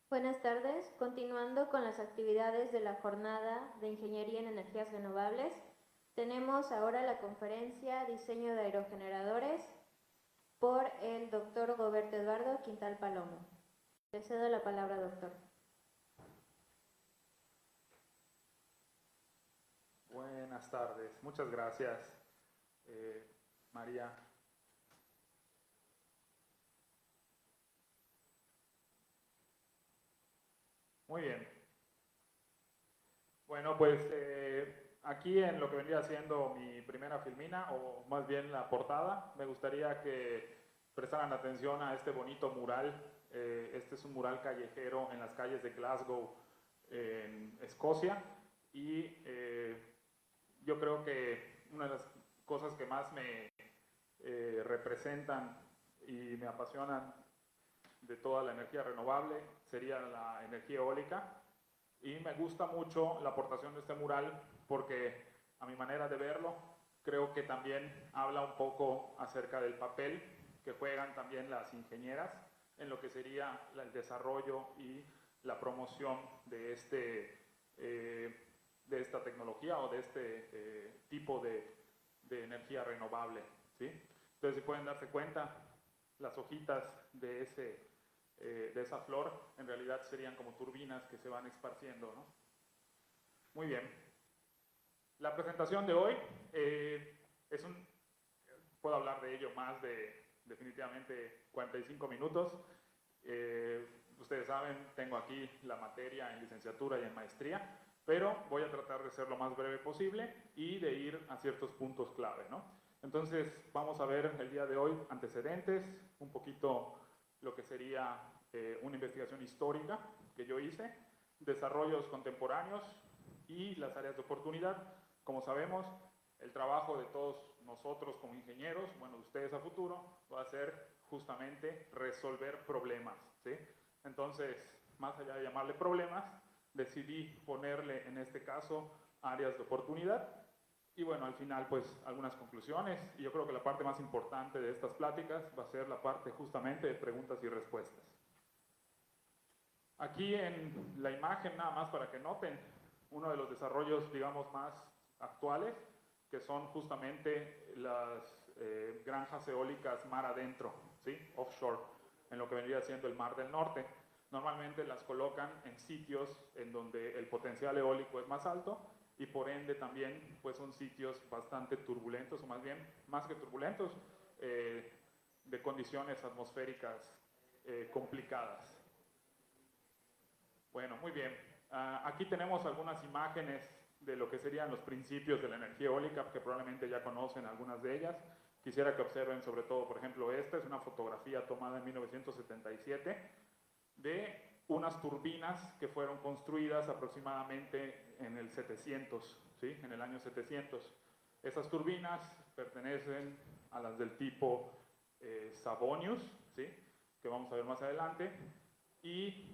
Buenas tardes. Continuando con las actividades de la jornada de Ingeniería en Energías Renovables, tenemos ahora la conferencia Diseño de Aerogeneradores por el doctor Roberto Eduardo Quintal Palomo. Le cedo la palabra, doctor. Buenas tardes. Muchas gracias, María. Muy bien. Bueno, pues aquí en lo que vendría siendo mi primera filmina, o más bien la portada, me gustaría que prestaran atención a este bonito mural. Este es un mural callejero en las calles de Glasgow, en Escocia, y yo creo que una de las cosas que más me representan y me apasionan de toda la energía renovable sería la energía eólica, y me gusta mucho la aportación de este mural porque a mi manera de verlo creo que también habla un poco acerca del papel que juegan también las ingenieras en lo que sería el desarrollo y la promoción de, de esta tecnología o de este tipo de energía renovable, ¿sí? Entonces, si pueden darse cuenta, las hojitas de esa flor en realidad serían como turbinas que se van esparciendo, ¿no? Muy bien. La presentación de hoy es un... Puedo hablar de ello más de definitivamente 45 minutos. Ustedes saben, tengo aquí la materia en licenciatura y en maestría, pero voy a tratar de ser lo más breve posible y de ir a ciertos puntos clave, ¿no? Entonces, vamos a ver el día de hoy antecedentes, un poquito lo que sería una investigación histórica que yo hice, desarrollos contemporáneos y las áreas de oportunidad. Como sabemos, el trabajo de todos nosotros como ingenieros, bueno, de ustedes a futuro, va a ser justamente resolver problemas, ¿sí? Entonces, más allá de llamarle problemas, decidí ponerle en este caso áreas de oportunidad. Y bueno, al final pues algunas conclusiones, y yo creo que la parte más importante de estas pláticas va a ser la parte justamente de preguntas y respuestas. Aquí en la imagen, nada más para que noten, uno de los desarrollos, digamos, más actuales, que son justamente las granjas eólicas mar adentro, ¿sí? Offshore, en lo que vendría siendo el Mar del Norte. Normalmente las colocan en sitios en donde el potencial eólico es más alto y por ende también pues son sitios bastante turbulentos, o más bien, más que turbulentos, de condiciones atmosféricas complicadas. Bueno, muy bien. Aquí tenemos algunas imágenes de lo que serían los principios de la energía eólica, que probablemente ya conocen algunas de ellas. Quisiera que observen sobre todo, por ejemplo, esta es una fotografía tomada en 1977 de unas turbinas que fueron construidas aproximadamente en el 700, ¿sí? En el año 700. Esas turbinas pertenecen a las del tipo Savonius, ¿sí? Que vamos a ver más adelante, y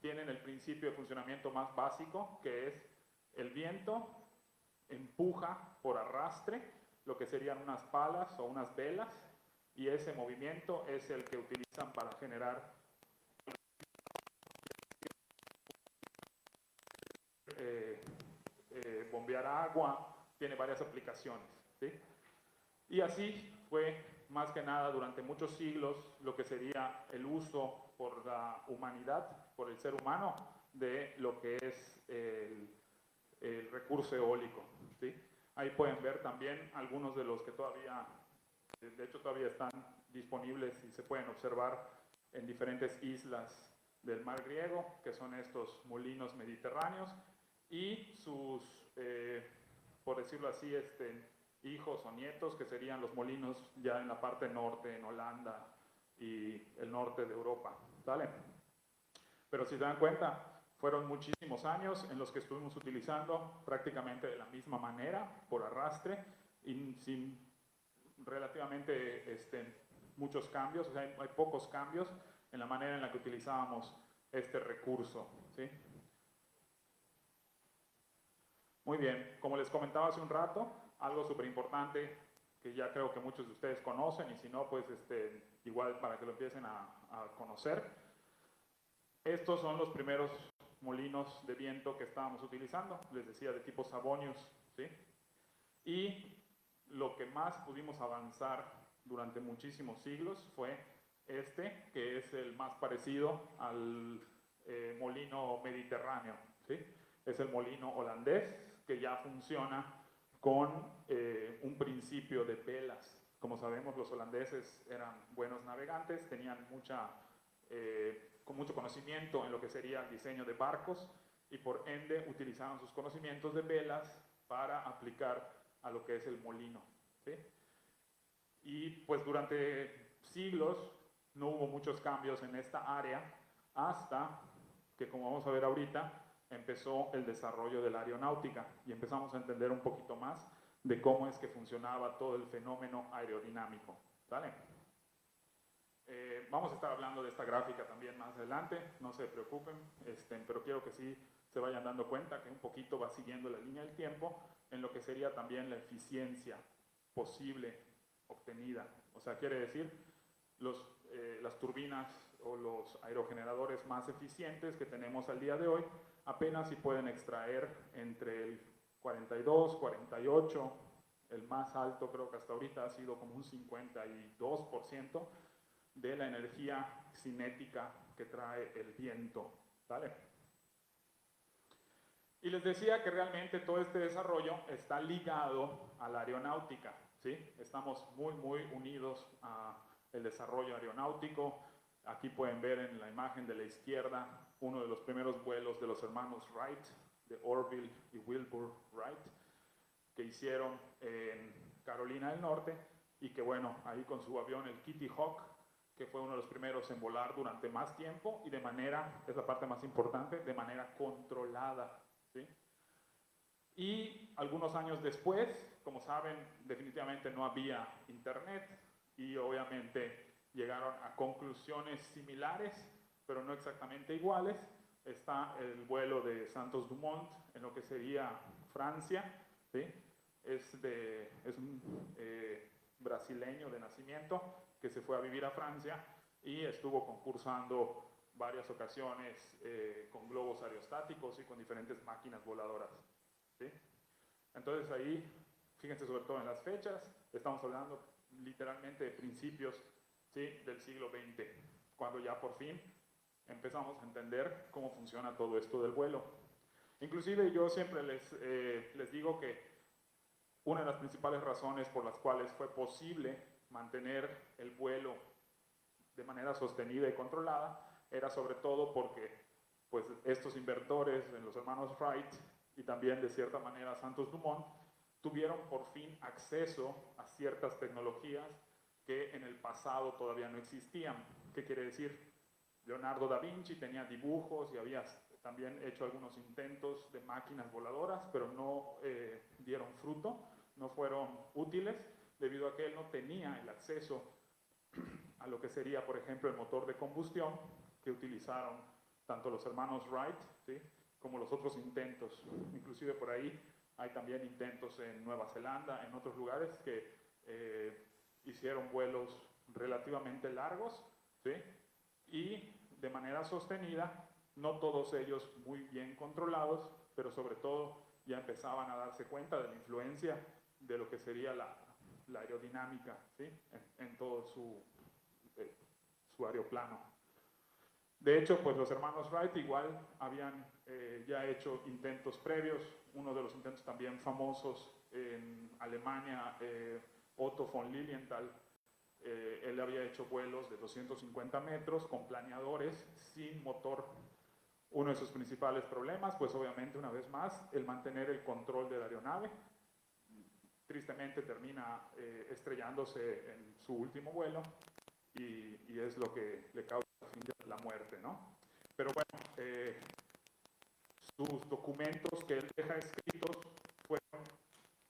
tienen el principio de funcionamiento más básico, que es el viento empuja por arrastre lo que serían unas palas o unas velas, y ese movimiento es el que utilizan para generar bombear agua, tiene varias aplicaciones, ¿sí? Y así fue más que nada durante muchos siglos lo que sería el uso por la humanidad, por el ser humano, de lo que es el recurso eólico, ¿sí? Ahí pueden ver también algunos de los que todavía, de hecho todavía están disponibles y se pueden observar en diferentes islas del mar griego, que son estos molinos mediterráneos, y sus, por decirlo así, hijos o nietos, que serían los molinos ya en la parte norte, en Holanda y el norte de Europa, ¿vale? Pero si se dan cuenta, fueron muchísimos años en los que estuvimos utilizando prácticamente de la misma manera, por arrastre, y sin relativamente muchos cambios, o sea, hay pocos cambios en la manera en la que utilizábamos este recurso, ¿sí? Muy bien, como les comentaba hace un rato, algo súper importante que ya creo que muchos de ustedes conocen, y si no, pues igual para que lo empiecen a conocer. Estos son los primeros molinos de viento que estábamos utilizando, les decía de tipo Savonius, ¿sí? Y lo que más pudimos avanzar durante muchísimos siglos fue este, que es el más parecido al molino mediterráneo, ¿sí? Es el molino holandés, que ya funciona con un principio de velas. Como sabemos, los holandeses eran buenos navegantes, tenían con mucho conocimiento en lo que sería el diseño de barcos y por ende utilizaban sus conocimientos de velas para aplicar a lo que es el molino, ¿sí? Y pues durante siglos no hubo muchos cambios en esta área hasta que, como vamos a ver ahorita, empezó el desarrollo de la aeronáutica y empezamos a entender un poquito más de cómo es que funcionaba todo el fenómeno aerodinámico, ¿vale? Vamos a estar hablando de esta gráfica también más adelante, no se preocupen, pero quiero que sí se vayan dando cuenta que un poquito va siguiendo la línea del tiempo en lo que sería también la eficiencia posible obtenida. O sea, quiere decir, las turbinas o los aerogeneradores más eficientes que tenemos al día de hoy apenas si pueden extraer entre el 42, 48, el más alto creo que hasta ahorita ha sido como un 52% de la energía cinética que trae el viento, ¿vale? Y les decía que realmente todo este desarrollo está ligado a la aeronáutica, ¿sí? Estamos muy unidos al desarrollo aeronáutico. Aquí pueden ver en la imagen de la izquierda uno de los primeros vuelos de los hermanos Wright, de Orville y Wilbur Wright, que hicieron en Carolina del Norte y que, bueno, ahí con su avión, el Kitty Hawk, que fue uno de los primeros en volar durante más tiempo y de manera, es la parte más importante, de manera controlada, ¿sí? Y algunos años después, como saben, definitivamente no había internet y obviamente llegaron a conclusiones similares, pero no exactamente iguales. Está el vuelo de Santos Dumont en lo que sería Francia, ¿sí? Es un brasileño de nacimiento que se fue a vivir a Francia y estuvo concursando varias ocasiones con globos aerostáticos y con diferentes máquinas voladoras, ¿sí? Entonces ahí, fíjense sobre todo en las fechas, estamos hablando literalmente de principios, ¿sí?, del siglo XX, cuando ya por fin empezamos a entender cómo funciona todo esto del vuelo. Inclusive yo siempre les digo que una de las principales razones por las cuales fue posible mantener el vuelo de manera sostenida y controlada era sobre todo porque pues, estos inventor,es los hermanos Wright y también de cierta manera Santos Dumont tuvieron por fin acceso a ciertas tecnologías que en el pasado todavía no existían. ¿Qué quiere decir? Leonardo da Vinci tenía dibujos y había también hecho algunos intentos de máquinas voladoras, pero no dieron fruto, no fueron útiles, debido a que él no tenía el acceso a lo que sería, por ejemplo, el motor de combustión que utilizaron tanto los hermanos Wright, ¿sí?, como los otros intentos. Inclusive por ahí hay también intentos en Nueva Zelanda, en otros lugares que hicieron vuelos relativamente largos, ¿sí?, y de manera sostenida, no todos ellos muy bien controlados, pero sobre todo ya empezaban a darse cuenta de la influencia de lo que sería la aerodinámica, ¿sí?, en todo su aeroplano. De hecho, pues los hermanos Wright igual habían ya hecho intentos previos. Uno de los intentos también famosos en Alemania, Otto von Lilienthal, él había hecho vuelos de 250 metros con planeadores sin motor. Uno de sus principales problemas, pues obviamente una vez más, el mantener el control de la aeronave. Tristemente termina estrellándose en su último vuelo y es lo que le causa la muerte, ¿no? Pero bueno, sus documentos que él deja escritos fueron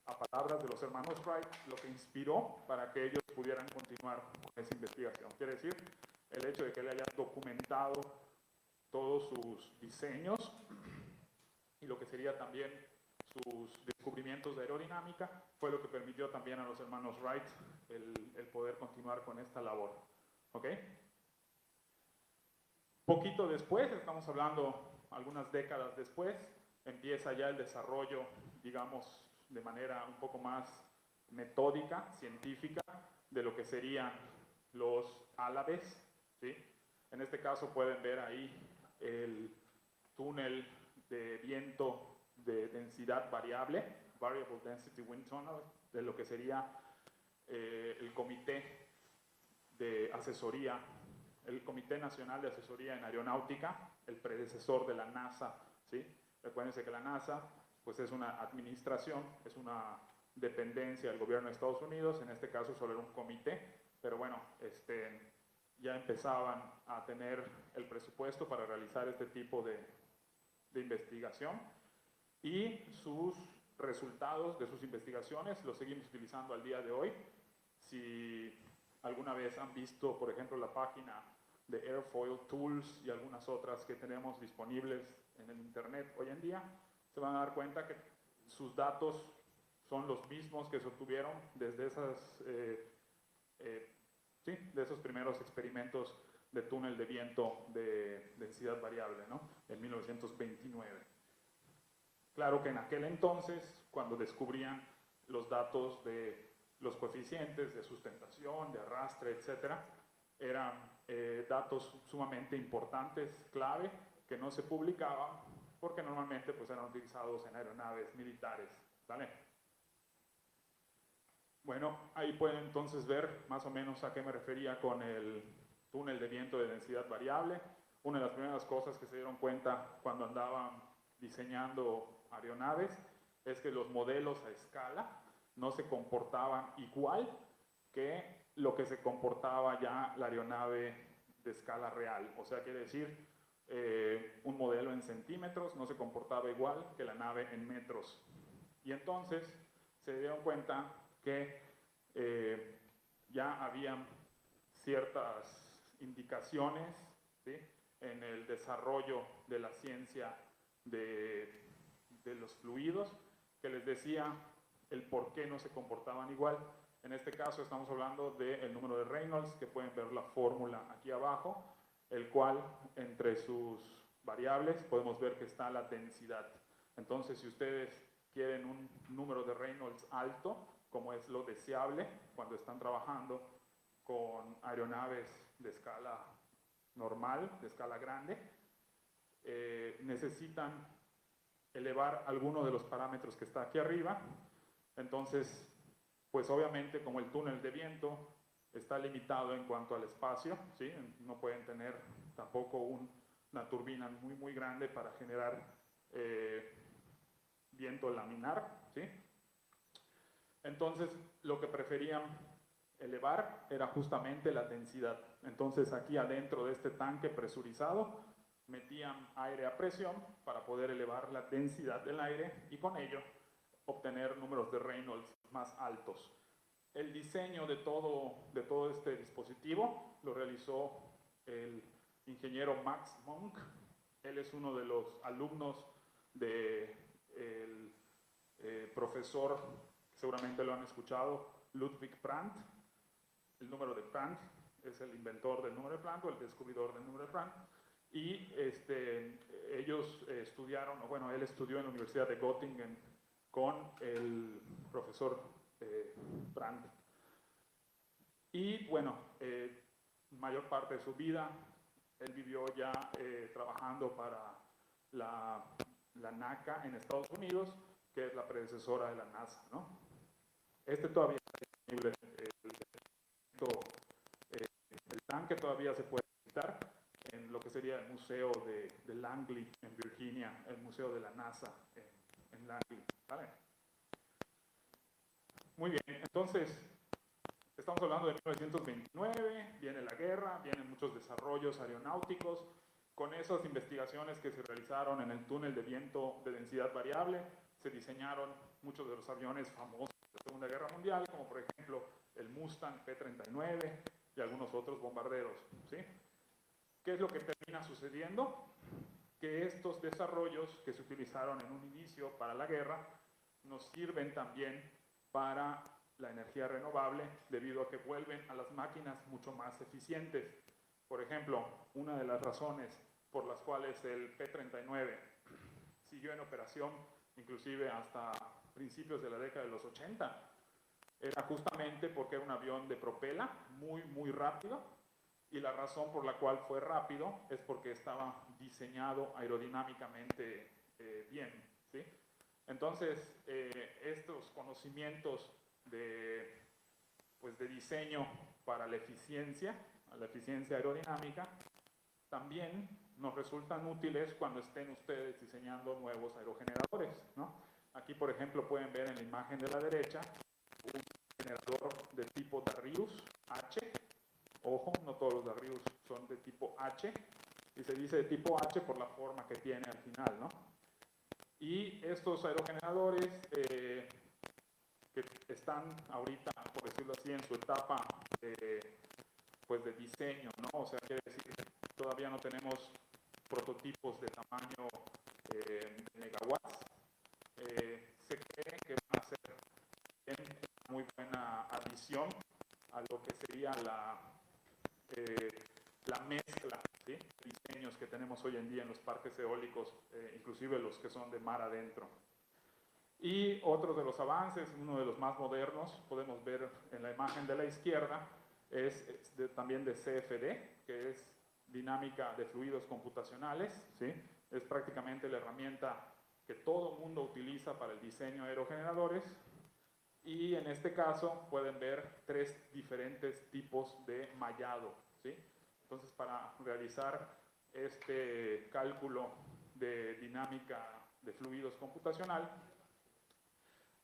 a palabras de los hermanos Wright lo que inspiró para que ellos pudieran continuar con esa investigación. Quiere decir, el hecho de que él haya documentado todos sus diseños y lo que sería también sus descubrimientos de aerodinámica fue lo que permitió también a los hermanos Wright el poder continuar con esta labor. ¿Ok? Poquito después, estamos hablando algunas décadas después, empieza ya el desarrollo, digamos, de manera un poco más metódica, científica, de lo que serían los álabes, ¿sí? En este caso pueden ver ahí el túnel de viento de densidad variable, Variable Density Wind Tunnel, de lo que sería el Comité de Asesoría, el Comité Nacional de Asesoría en Aeronáutica, el predecesor de la NASA, ¿sí? Recuérdense que la NASA pues es una administración, es una dependencia del gobierno de Estados Unidos, en este caso solo era un comité, pero bueno, ya empezaban a tener el presupuesto para realizar este tipo de investigación y sus resultados de sus investigaciones los seguimos utilizando al día de hoy. Si alguna vez han visto, por ejemplo, la página de Airfoil Tools y algunas otras que tenemos disponibles en el internet hoy en día, se van a dar cuenta que sus datos son los mismos que se obtuvieron desde de esos primeros experimentos de túnel de viento de densidad variable, ¿no? En 1929. Claro que en aquel entonces, cuando descubrían los datos de los coeficientes de sustentación, de arrastre, etcétera, eran datos sumamente importantes, clave, que no se publicaban porque normalmente pues, eran utilizados en aeronaves militares, ¿vale? Bueno, ahí pueden entonces ver más o menos a qué me refería con el túnel de viento de densidad variable. Una de las primeras cosas que se dieron cuenta cuando andaban diseñando aeronaves es que los modelos a escala no se comportaban igual que lo que se comportaba ya la aeronave de escala real. O sea, quiere decir, un modelo en centímetros no se comportaba igual que la nave en metros. Y entonces se dieron cuenta que ya habían ciertas indicaciones, ¿sí?, en el desarrollo de la ciencia de los fluidos, que les decía el por qué no se comportaban igual. En este caso estamos hablando del número de Reynolds, que pueden ver la fórmula aquí abajo, el cual entre sus variables podemos ver que está la densidad. Entonces, si ustedes quieren un número de Reynolds alto, como es lo deseable cuando están trabajando con aeronaves de escala normal, de escala grande, necesitan elevar alguno de los parámetros que está aquí arriba. Entonces, pues obviamente como el túnel de viento está limitado en cuanto al espacio, ¿sí?, no pueden tener tampoco una turbina muy muy grande para generar viento laminar, ¿sí? Entonces, lo que preferían elevar era justamente la densidad. Entonces, aquí adentro de este tanque presurizado, metían aire a presión para poder elevar la densidad del aire y con ello obtener números de Reynolds más altos. El diseño de todo este dispositivo lo realizó el ingeniero Max Monk. Él es uno de los alumnos del profesor, seguramente lo han escuchado, Ludwig Prandtl. El número de Prandtl es el inventor del número de Prandtl o el descubridor del número de Prandtl. Y ellos estudiaron, o bueno, él estudió en la Universidad de Göttingen con el profesor Prandtl. Y bueno, mayor parte de su vida él vivió ya trabajando para la NACA en Estados Unidos, que es la predecesora de la NASA, ¿no? Todavía está disponible, el tanque todavía se puede visitar en lo que sería el museo de Langley en Virginia, el museo de la NASA en Langley, ¿vale? Muy bien, entonces estamos hablando de 1929, viene la guerra, vienen muchos desarrollos aeronáuticos. Con esas investigaciones que se realizaron en el túnel de viento de densidad variable, se diseñaron muchos de los aviones famosos de la Segunda Guerra Mundial, como por ejemplo el Mustang P-39 y algunos otros bombarderos, ¿sí? ¿Qué es lo que termina sucediendo? Que estos desarrollos que se utilizaron en un inicio para la guerra nos sirven también para la energía renovable, debido a que vuelven a las máquinas mucho más eficientes. Por ejemplo, una de las razones por las cuales el P-39 siguió en operación inclusive hasta principios de la década de los 80 era justamente porque era un avión de propela muy rápido, y la razón por la cual fue rápido es porque estaba diseñado aerodinámicamente bien, ¿sí? Entonces, estos conocimientos pues de diseño para la eficiencia aerodinámica, también nos resultan útiles cuando estén ustedes diseñando nuevos aerogeneradores, ¿no? Aquí, por ejemplo, pueden ver en la imagen de la derecha un generador de tipo Darrius H. Ojo, no todos los Darrius son de tipo H, y se dice de tipo H por la forma que tiene al final, ¿no? Y estos aerogeneradores que están ahorita, por decirlo así, en su etapa pues de diseño, ¿no? O sea, quiere decir, todavía no tenemos prototipos de tamaño de megawatts. Se cree que van a ser una muy buena adición a lo que sería la mezcla, ¿sí?, de diseños que tenemos hoy en día en los parques eólicos, inclusive los que son de mar adentro. Y otro de los avances, uno de los más modernos, podemos ver en la imagen de la izquierda, es también de CFD, que es dinámica de fluidos computacionales, ¿sí? Es prácticamente la herramienta que todo el mundo utiliza para el diseño de aerogeneradores, y en este caso pueden ver 3 diferentes tipos de mallado, ¿sí? Entonces, para realizar este cálculo de dinámica de fluidos computacional,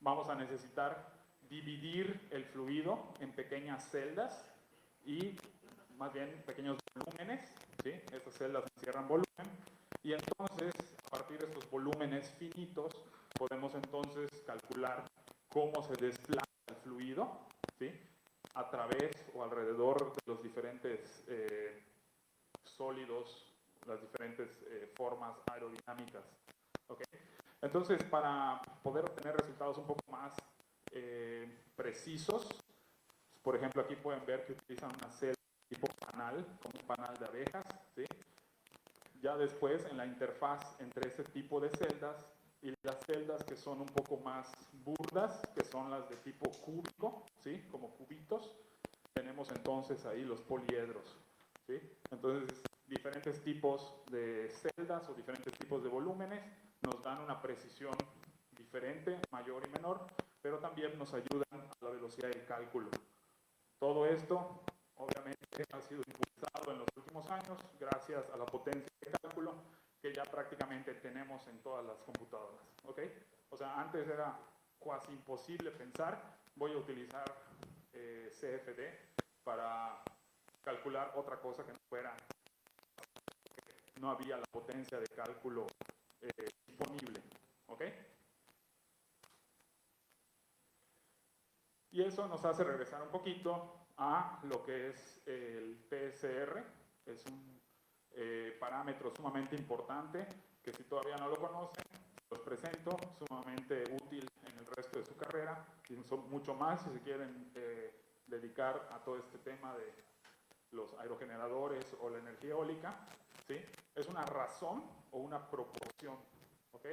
vamos a necesitar dividir el fluido en pequeñas celdas, y más bien pequeños volúmenes, ¿sí? Estas celdas encierran volumen, y entonces a partir de estos volúmenes finitos podemos entonces calcular cómo se desplaza el fluido, ¿sí?, a través o alrededor de los diferentes sólidos, las diferentes formas aerodinámicas, ¿okay? Entonces, para poder obtener resultados un poco más precisos, por ejemplo, aquí pueden ver que utilizan una celda tipo panal, como un panal de abejas, ¿sí? Ya después, en la interfaz entre ese tipo de celdas y las celdas que son un poco más burdas, que son las de tipo cúbico, ¿sí?, como cubitos, tenemos entonces ahí los poliedros, ¿sí? Entonces, diferentes tipos de celdas o diferentes tipos de volúmenes nos dan una precisión diferente, mayor y menor, pero también nos ayudan a la velocidad del cálculo. Todo esto, obviamente, ha sido impulsado en los últimos años gracias a la potencia de cálculo que ya prácticamente tenemos en todas las computadoras, ¿ok? O sea, antes era casi imposible pensar, voy a utilizar CFD para calcular otra cosa que no fuera, no había la potencia de cálculo disponible, ¿ok? Y eso nos hace regresar un poquito a lo que es el PSR, es un parámetro sumamente importante que, si todavía no lo conocen, los presento, sumamente útil en el resto de su carrera, y son mucho más si se quieren dedicar a todo este tema de los aerogeneradores o la energía eólica, ¿sí? Es una razón o una proporción, ¿ok?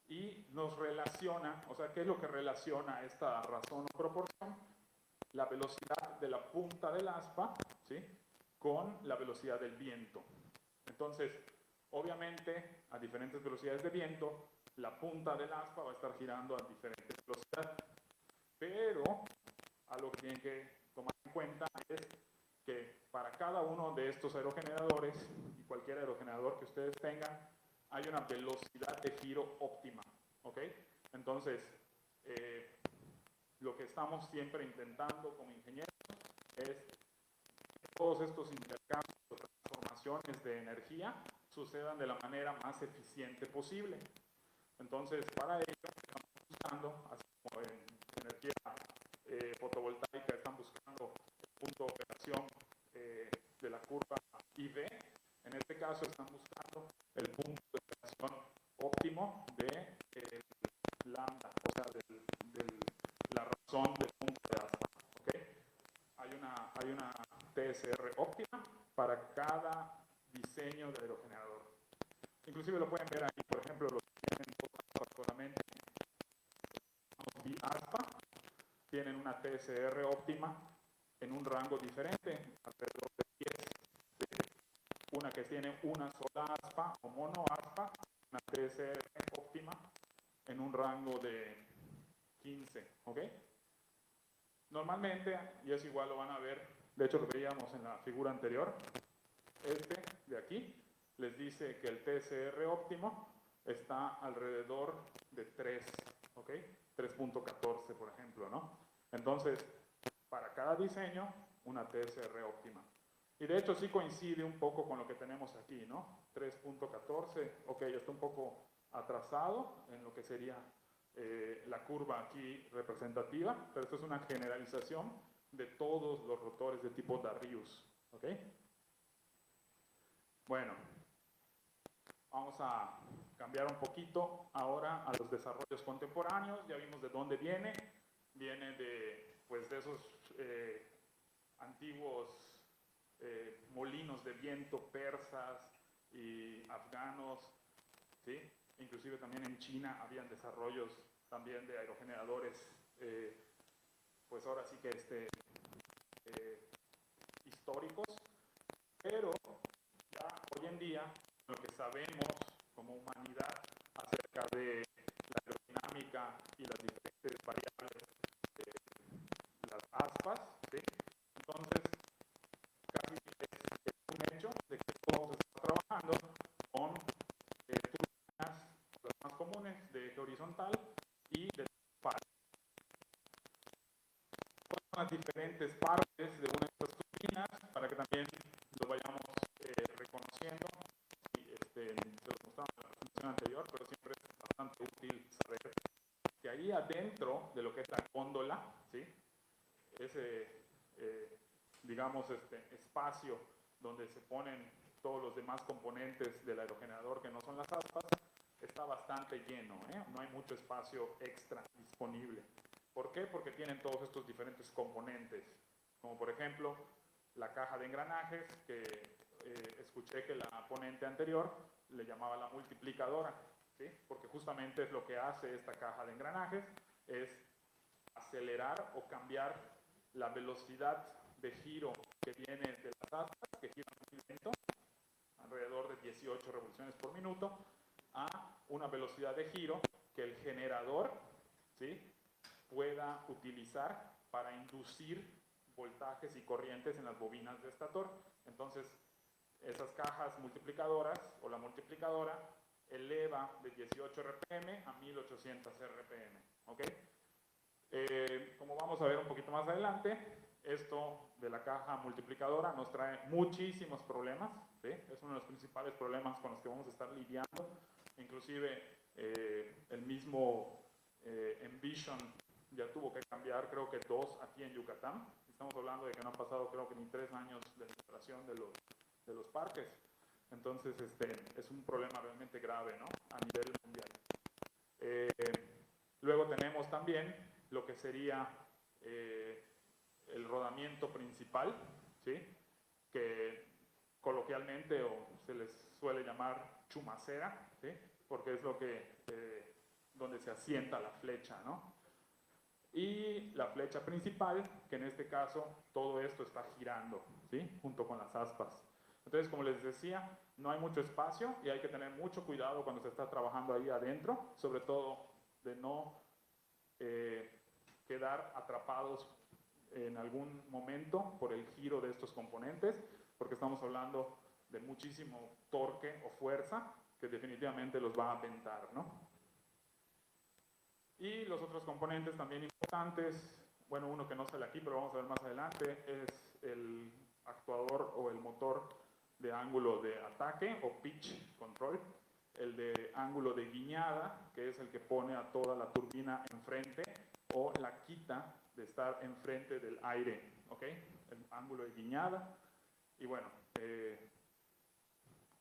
Y nos relaciona, o sea, ¿qué es lo que relaciona esta razón o proporción? La velocidad de la punta del aspa, ¿sí?, con la velocidad del viento. Entonces, obviamente, a diferentes velocidades de viento, la punta del aspa va a estar girando a diferentes velocidades. Pero, algo que tienen que tomar en cuenta es que para cada uno de estos aerogeneradores, y cualquier aerogenerador que ustedes tengan, hay una velocidad de giro óptima, ¿ok? Entonces, lo que estamos siempre intentando como ingenieros es que todos estos intercambios o transformaciones de energía sucedan de la manera más eficiente posible. Entonces, para ello estamos buscando, así como en energía fotovoltaica están buscando el punto de operación de la curva IV, en este caso están buscando el punto de operación óptimo de lambda, o sea, la razón de punto de aspa, ¿ok? Hay una TSR óptima para cada Inclusive lo pueden ver ahí, por ejemplo, los que tienen dos aspas solamente, biaspa, tienen una TSR óptima en un rango diferente, alrededor de 10. Una que tiene una sola aspa o monoaspa, una TSR óptima en un rango de 15, ¿ok? Normalmente, y es igual, lo van a ver, de hecho lo veíamos en la figura anterior, este de aquí les dice que el TSR óptimo está alrededor de 3, ¿ok? 3.14, por ejemplo, ¿no? Entonces, para cada diseño, una TSR óptima. Y de hecho sí coincide un poco con lo que tenemos aquí, ¿no? 3.14, ok, está un poco atrasado en lo que sería la curva aquí representativa, pero esto es una generalización de todos los rotores de tipo Darius, ¿ok? Bueno, vamos a cambiar un poquito ahora a los desarrollos contemporáneos. Ya vimos de dónde viene. Viene de, pues, de esos antiguos molinos de viento persas y afganos, ¿sí? Inclusive también en China habían desarrollos también de aerogeneradores, pues ahora sí que históricos, pero ya hoy en día lo que sabemos como humanidad acerca de la aerodinámica y las diferentes variables de las aspas, ¿sí? Entonces casi es un hecho de que todos estamos trabajando con turbinas, las más comunes, de eje horizontal y de par. Son las diferentes partes de una de estas turbinas para que también lo vayamos reconociendo. Y se lo mostraba en la presentación anterior, pero siempre es bastante útil saber que ahí adentro de lo que es la góndola, ¿sí? Ese, digamos, espacio donde se ponen todos los demás componentes del aerogenerador que no son las aspas, está bastante lleno, ¿eh? No hay mucho espacio extra disponible. ¿Por qué? Porque tienen todos estos diferentes componentes, como por ejemplo la caja de engranajes, que escuché que la ponente anterior le llamaba la multiplicadora, ¿sí? Porque justamente es lo que hace esta caja de engranajes, es acelerar o cambiar la velocidad de giro que viene de las aspas, que giran muy lento, alrededor de 18 revoluciones por minuto, a una velocidad de giro que el generador, ¿sí?, pueda utilizar para inducir voltajes y corrientes en las bobinas de estator. Entonces, esas cajas multiplicadoras o la multiplicadora eleva de 18 RPM a 1800 RPM, ¿ok? Como vamos a ver un poquito más adelante, esto de la caja multiplicadora nos trae muchísimos problemas, ¿sí? Es uno de los principales problemas con los que vamos a estar lidiando. Inclusive el mismo Envision ya tuvo que cambiar, creo que 2 aquí en Yucatán. Estamos hablando de que no han pasado, creo que ni 3 años de instalación de los parques. Entonces es un problema realmente grave, ¿no?, a nivel mundial. Luego tenemos también lo que sería el rodamiento principal, ¿sí?, que coloquialmente o se les suele llamar chumacera, ¿sí?, porque es lo que donde se asienta la flecha, ¿no? Y la flecha principal, que en este caso todo esto está girando, ¿sí?, junto con las aspas. Entonces, como les decía, no hay mucho espacio y hay que tener mucho cuidado cuando se está trabajando ahí adentro, sobre todo de no quedar atrapados en algún momento por el giro de estos componentes, porque estamos hablando de muchísimo torque o fuerza que definitivamente los va a aventar, ¿no? Y los otros componentes también importantes, bueno, uno que no sale aquí, pero vamos a ver más adelante, es el actuador o el motor de ángulo de ataque o pitch control, el de ángulo de guiñada, que es el que pone a toda la turbina enfrente o la quita de estar enfrente del aire, ¿ok? El ángulo de guiñada. Y bueno,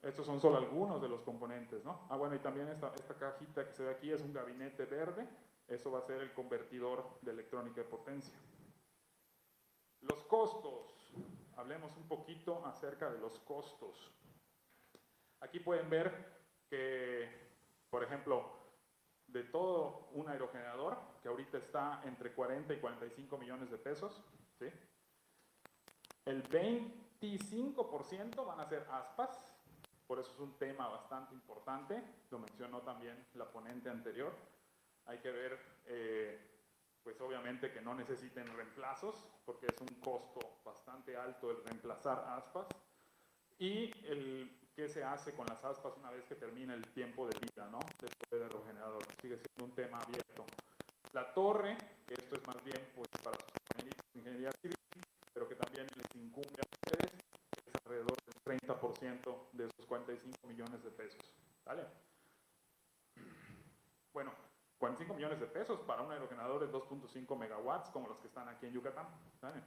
estos son solo algunos de los componentes, ¿no? Ah, bueno, y también esta cajita que se ve aquí es un gabinete verde. Eso va a ser el convertidor de electrónica de potencia. Los costos. Hablemos un poquito acerca de los costos. Aquí pueden ver que ejemplo, de todo un aerogenerador, que ahorita está entre 40 y 45 millones de pesos, ¿sí? El 25% van a ser aspas, por eso es un tema bastante importante, lo mencionó también la ponente anterior. Hay que ver, pues obviamente que no necesiten reemplazos, porque es un costo bastante alto el reemplazar aspas. Y qué se hace con las aspas una vez que termina el tiempo de vida, ¿no?, del aerogenerador. Sigue siendo un tema abierto. La torre, que esto es más bien pues para sus compañeritos de ingeniería civil, pero que también les incumbe a ustedes, es alrededor del 30% de esos 45 millones de pesos. ¿Vale? Bueno, 45 millones de pesos para un aerogenerador de 2.5 megawatts, como los que están aquí en Yucatán. ¿Vale?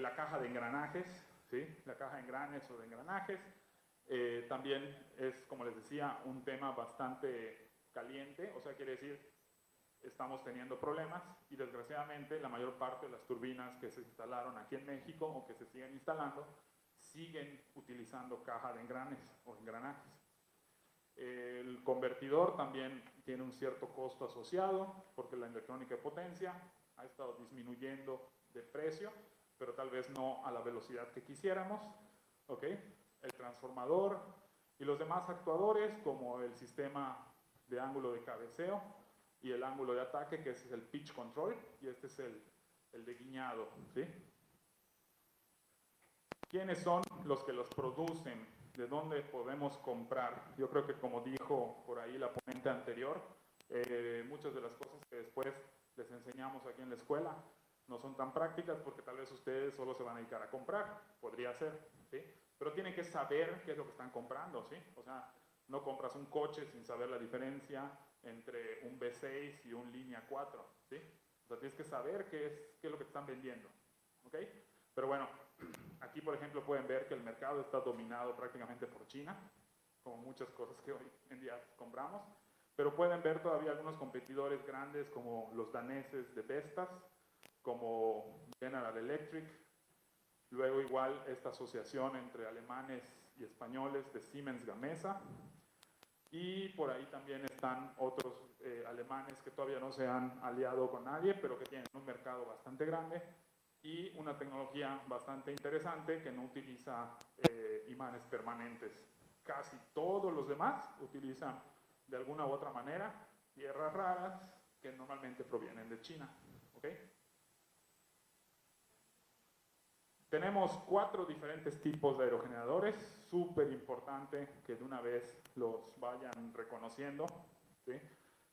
La caja de engranajes, ¿sí? La caja de engranes o de engranajes, también es, como les decía, un tema bastante caliente, o sea, quiere decir, estamos teniendo problemas y desgraciadamente la mayor parte de las turbinas que se instalaron aquí en México o que se siguen instalando, siguen utilizando caja de engranes o engranajes. El convertidor también tiene un cierto costo asociado porque la electrónica de potencia ha estado disminuyendo de precio, pero tal vez no a la velocidad que quisiéramos, ¿ok? El transformador y los demás actuadores como el sistema de ángulo de cabeceo y el ángulo de ataque, que es el pitch control, y este es el de guiñado, ¿sí? ¿Quiénes son los que los producen? ¿De dónde podemos comprar? Yo creo que, como dijo por ahí la ponente anterior, muchas de las cosas que después les enseñamos aquí en la escuela no son tan prácticas porque tal vez ustedes solo se van a dedicar a comprar, podría ser, ¿sí? Pero tienen que saber qué es lo que están comprando, ¿sí? O sea, no compras un coche sin saber la diferencia entre un V6 y un línea 4, ¿sí? O sea, tienes que saber qué es lo que te están vendiendo, ¿ok? Pero bueno, aquí por ejemplo pueden ver que el mercado está dominado prácticamente por China, como muchas cosas que hoy en día compramos, pero pueden ver todavía algunos competidores grandes como los daneses de Vestas, como General Electric, luego igual esta asociación entre alemanes y españoles de Siemens Gamesa, y por ahí también están otros alemanes que todavía no se han aliado con nadie, pero que tienen un mercado bastante grande y una tecnología bastante interesante que no utiliza imanes permanentes. Casi todos los demás utilizan de alguna u otra manera tierras raras que normalmente provienen de China, ¿ok? Tenemos 4 diferentes tipos de aerogeneradores, súper importante que de una vez los vayan reconociendo, ¿sí?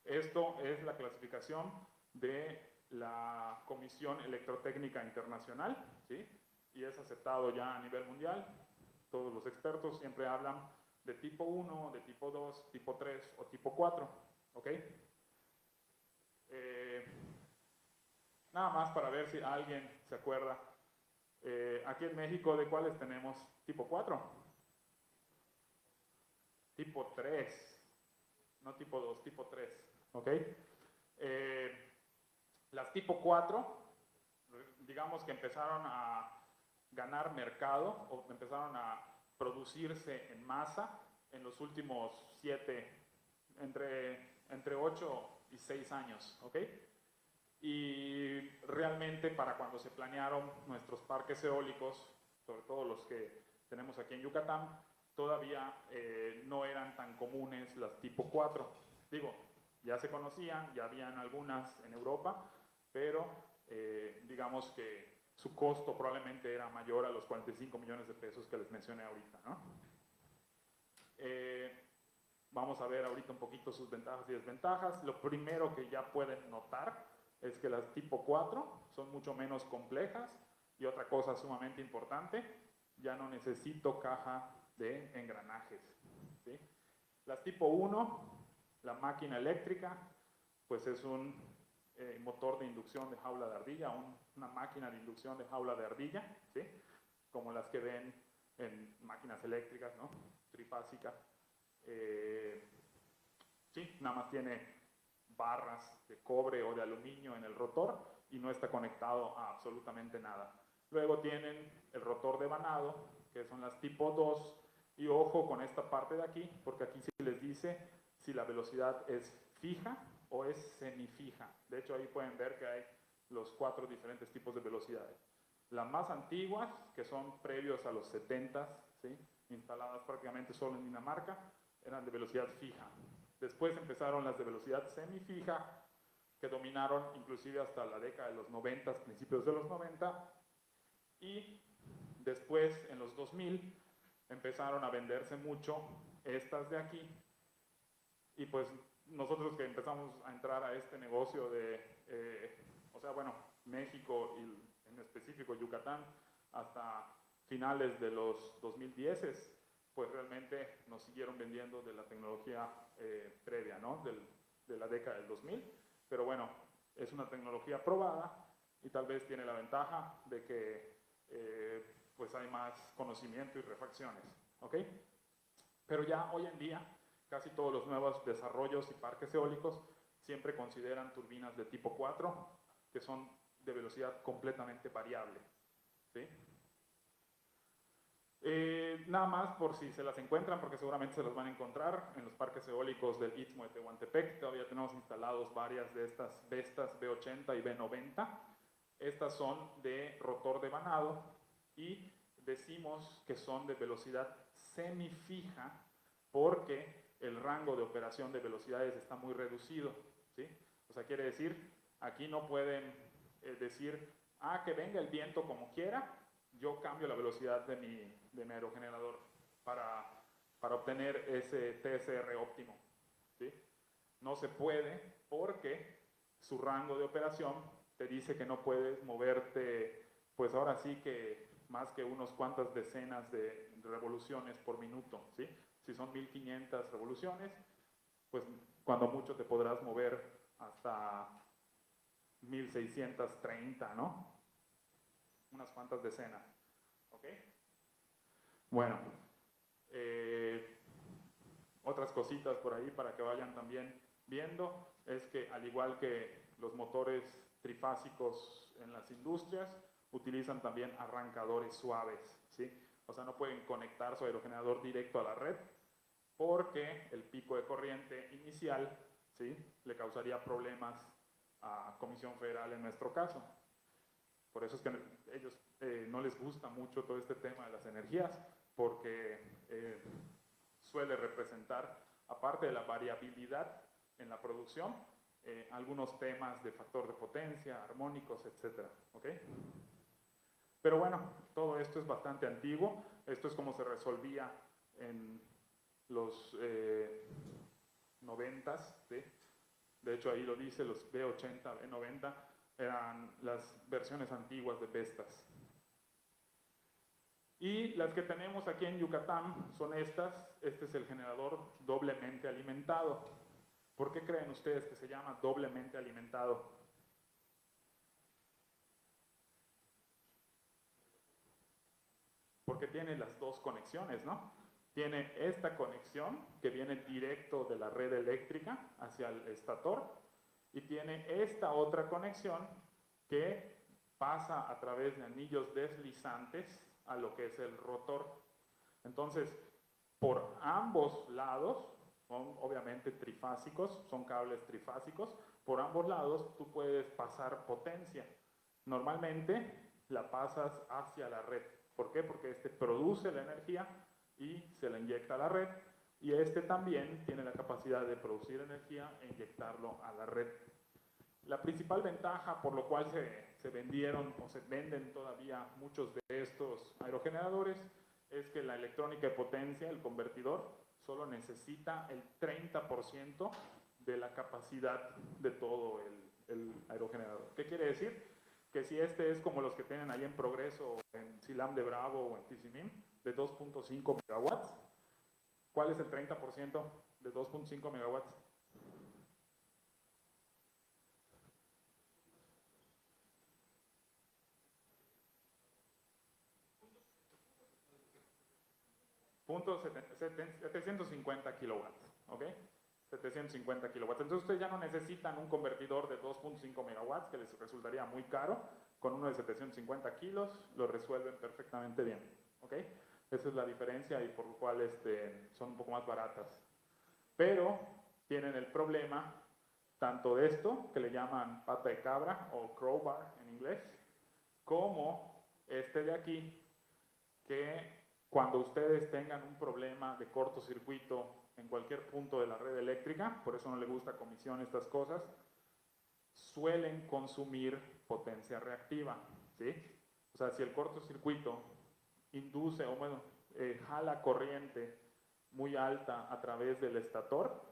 Esto es la clasificación de la Comisión Electrotécnica Internacional, ¿sí? Y es aceptado ya a nivel mundial. Todos los expertos siempre hablan de tipo 1, de tipo 2, tipo 3 o tipo 4, ¿ok? Nada más para ver si alguien se acuerda. Aquí en México, ¿de cuáles tenemos? Tipo 4, tipo 3, no tipo 2, tipo 3, ¿ok? Las tipo 4, digamos que empezaron a ganar mercado o empezaron a producirse en masa en los últimos 7, entre 8 y 6 años, ¿ok? Y realmente para cuando se planearon nuestros parques eólicos, sobre todo los que tenemos aquí en Yucatán, todavía no eran tan comunes las tipo 4. Digo, ya se conocían, ya habían algunas en Europa, pero digamos que su costo probablemente era mayor a los 45 millones de pesos que les mencioné ahorita, ¿no? Vamos a ver ahorita un poquito sus ventajas y desventajas. Lo primero que ya pueden notar es que las tipo 4 son mucho menos complejas y otra cosa sumamente importante, ya no necesito caja de engranajes, ¿sí? Las tipo 1, la máquina eléctrica, pues es un motor de inducción de jaula de ardilla, una máquina de inducción de jaula de ardilla, ¿sí? Como las que ven en máquinas eléctricas, ¿no? Trifásica. Sí, nada más tiene barras de cobre o de aluminio en el rotor y no está conectado a absolutamente nada. Luego tienen el rotor de vanado, que son las tipo 2, Y ojo con esta parte de aquí, porque aquí sí les dice si la velocidad es fija o es semifija. De hecho, ahí pueden ver que hay los 4 diferentes tipos de velocidades. Las más antiguas, que son previos a los 70s, ¿sí?, instaladas prácticamente solo en Dinamarca, eran de velocidad fija. Después empezaron las de velocidad semifija, que dominaron inclusive hasta la década de los 90, principios de los 90, y después, en los 2000, empezaron a venderse mucho estas de aquí, y pues nosotros que empezamos a entrar a este negocio de, o sea, bueno, México y en específico Yucatán, hasta finales de los 2010, pues realmente nos siguieron vendiendo de la tecnología previa, ¿no?, de la década del 2000, pero bueno, es una tecnología probada y tal vez tiene la ventaja de que pues hay más conocimiento y refacciones, ¿ok? Pero ya hoy en día, casi todos los nuevos desarrollos y parques eólicos siempre consideran turbinas de tipo 4, que son de velocidad completamente variable, ¿sí? Nada más por si se las encuentran, porque seguramente se las van a encontrar en los parques eólicos del Istmo de Tehuantepec. Todavía tenemos instalados varias de estas Vestas B80 y B90. Estas son de rotor de vanado y decimos que son de velocidad semifija porque el rango de operación de velocidades está muy reducido, ¿sí? O sea, quiere decir, aquí no pueden decir, que venga el viento como quiera, yo cambio la velocidad de mi aerogenerador para obtener ese TSR óptimo, ¿sí? No se puede porque su rango de operación te dice que no puedes moverte, pues ahora sí que más que unos cuantas decenas de revoluciones por minuto, ¿sí? Si son 1500 revoluciones, pues cuando mucho te podrás mover hasta 1630, ¿no? Unas cuantas decenas, ¿ok? Bueno, otras cositas por ahí para que vayan también viendo, es que al igual que los motores trifásicos en las industrias, utilizan también arrancadores suaves, ¿sí? O sea, no pueden conectar su aerogenerador directo a la red porque el pico de corriente inicial, ¿sí?, le causaría problemas a Comisión Federal en nuestro caso. Por eso es que a ellos no les gusta mucho todo este tema de las energías, porque suele representar, aparte de la variabilidad en la producción, algunos temas de factor de potencia, armónicos, etc. ¿Okay? Pero bueno, todo esto es bastante antiguo. Esto es como se resolvía en los 90s, ¿sí? De hecho ahí lo dice, los B80, B90 eran las versiones antiguas de Vestas. Y las que tenemos aquí en Yucatán son estas. Este es el generador doblemente alimentado. ¿Por qué creen ustedes que se llama doblemente alimentado? Porque tiene las dos conexiones, ¿no? Tiene esta conexión que viene directo de la red eléctrica hacia el estator y tiene esta otra conexión que pasa a través de anillos deslizantes a lo que es el rotor. Entonces, por ambos lados, son obviamente trifásicos, son cables trifásicos, por ambos lados tú puedes pasar potencia. Normalmente la pasas hacia la red. ¿Por qué? Porque este produce la energía y se la inyecta a la red, y este también tiene la capacidad de producir energía e inyectarlo a la red. La principal ventaja por lo cual se vendieron o se venden todavía muchos de estos aerogeneradores es que la electrónica de potencia, el convertidor, solo necesita el 30% de la capacidad de todo el aerogenerador. ¿Qué quiere decir? Que si este es como los que tienen ahí en Progreso, en Silam de Bravo o en Tizimín, de 2.5 megawatts, ¿cuál es el 30% de 2.5 megawatts? .750 kilowatts, ¿ok? 750 kilowatts. Entonces ustedes ya no necesitan un convertidor de 2.5 megawatts, que les resultaría muy caro. Con uno de 750 kilos lo resuelven perfectamente bien, ¿ok? Esa es la diferencia y por lo cual son un poco más baratas. Pero tienen el problema tanto de esto, que le llaman pata de cabra o crowbar en inglés, como este de aquí, que cuando ustedes tengan un problema de cortocircuito en cualquier punto de la red eléctrica, por eso no le gusta comisión estas cosas, suelen consumir potencia reactiva, ¿sí? O sea, si el cortocircuito induce o bueno, jala corriente muy alta a través del estator,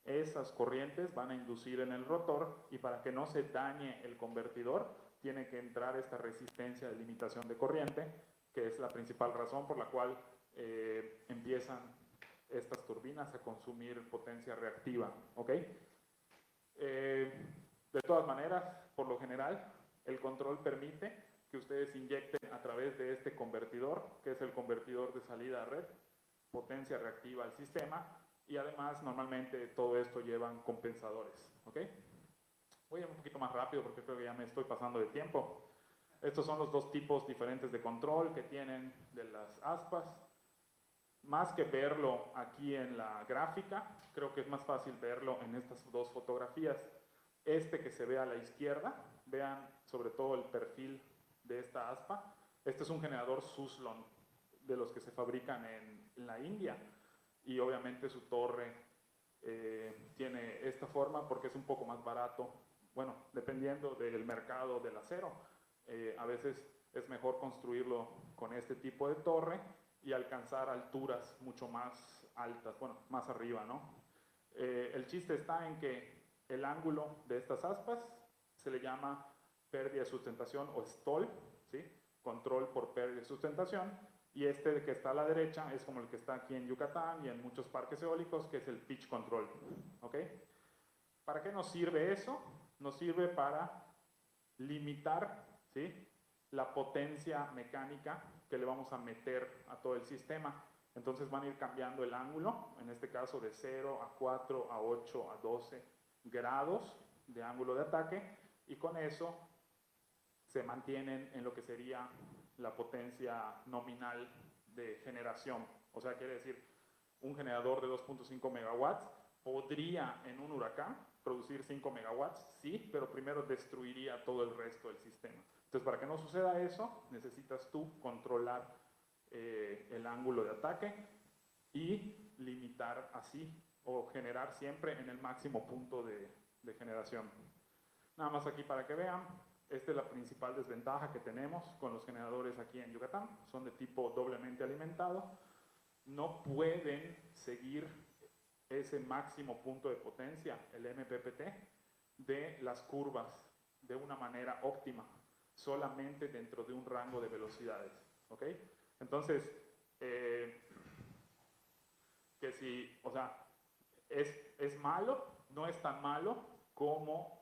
esas corrientes van a inducir en el rotor y para que no se dañe el convertidor tiene que entrar esta resistencia de limitación de corriente, que es la principal razón por la cual empiezan estas turbinas a consumir potencia reactiva, ¿ok? De todas maneras, por lo general, el control permite que ustedes inyecten a través de este convertidor, que es el convertidor de salida a red, potencia reactiva al sistema, y además normalmente todo esto llevan compensadores, ¿ok? Voy a ir un poquito más rápido porque creo que ya me estoy pasando de tiempo. Estos son los dos tipos diferentes de control que tienen de las aspas. Más que verlo aquí en la gráfica, creo que es más fácil verlo en estas dos fotografías. Este que se ve a la izquierda, vean sobre todo el perfil de esta aspa. Este es un generador Suzlon, de los que se fabrican en la India, y obviamente su torre tiene esta forma porque es un poco más barato. Bueno, dependiendo del mercado del acero, a veces es mejor construirlo con este tipo de torre y alcanzar alturas mucho más altas, bueno, más arriba, ¿no? El chiste está en que el ángulo de estas aspas se le llama pérdida de sustentación o stall, ¿sí? Control por pérdida de sustentación, y este que está a la derecha es como el que está aquí en Yucatán y en muchos parques eólicos, que es el pitch control, ¿ok? ¿Para qué nos sirve eso? Nos sirve para limitar, ¿sí?, la potencia mecánica que le vamos a meter a todo el sistema. Entonces van a ir cambiando el ángulo, en este caso de 0 a 4, a 8, a 12 grados de ángulo de ataque, y con eso se mantienen en lo que sería la potencia nominal de generación. O sea, quiere decir, un generador de 2.5 megawatts podría en un huracán producir 5 megawatts, sí, pero primero destruiría todo el resto del sistema. Entonces, para que no suceda eso, necesitas tú controlar el ángulo de ataque y limitar así, o generar siempre en el máximo punto de generación. Nada más aquí para que vean, esta es la principal desventaja que tenemos con los generadores aquí en Yucatán, son de tipo doblemente alimentado, no pueden seguir ese máximo punto de potencia, el MPPT, de las curvas de una manera óptima, solamente dentro de un rango de velocidades, ¿ok? Entonces, que si, o sea, es malo, no es tan malo como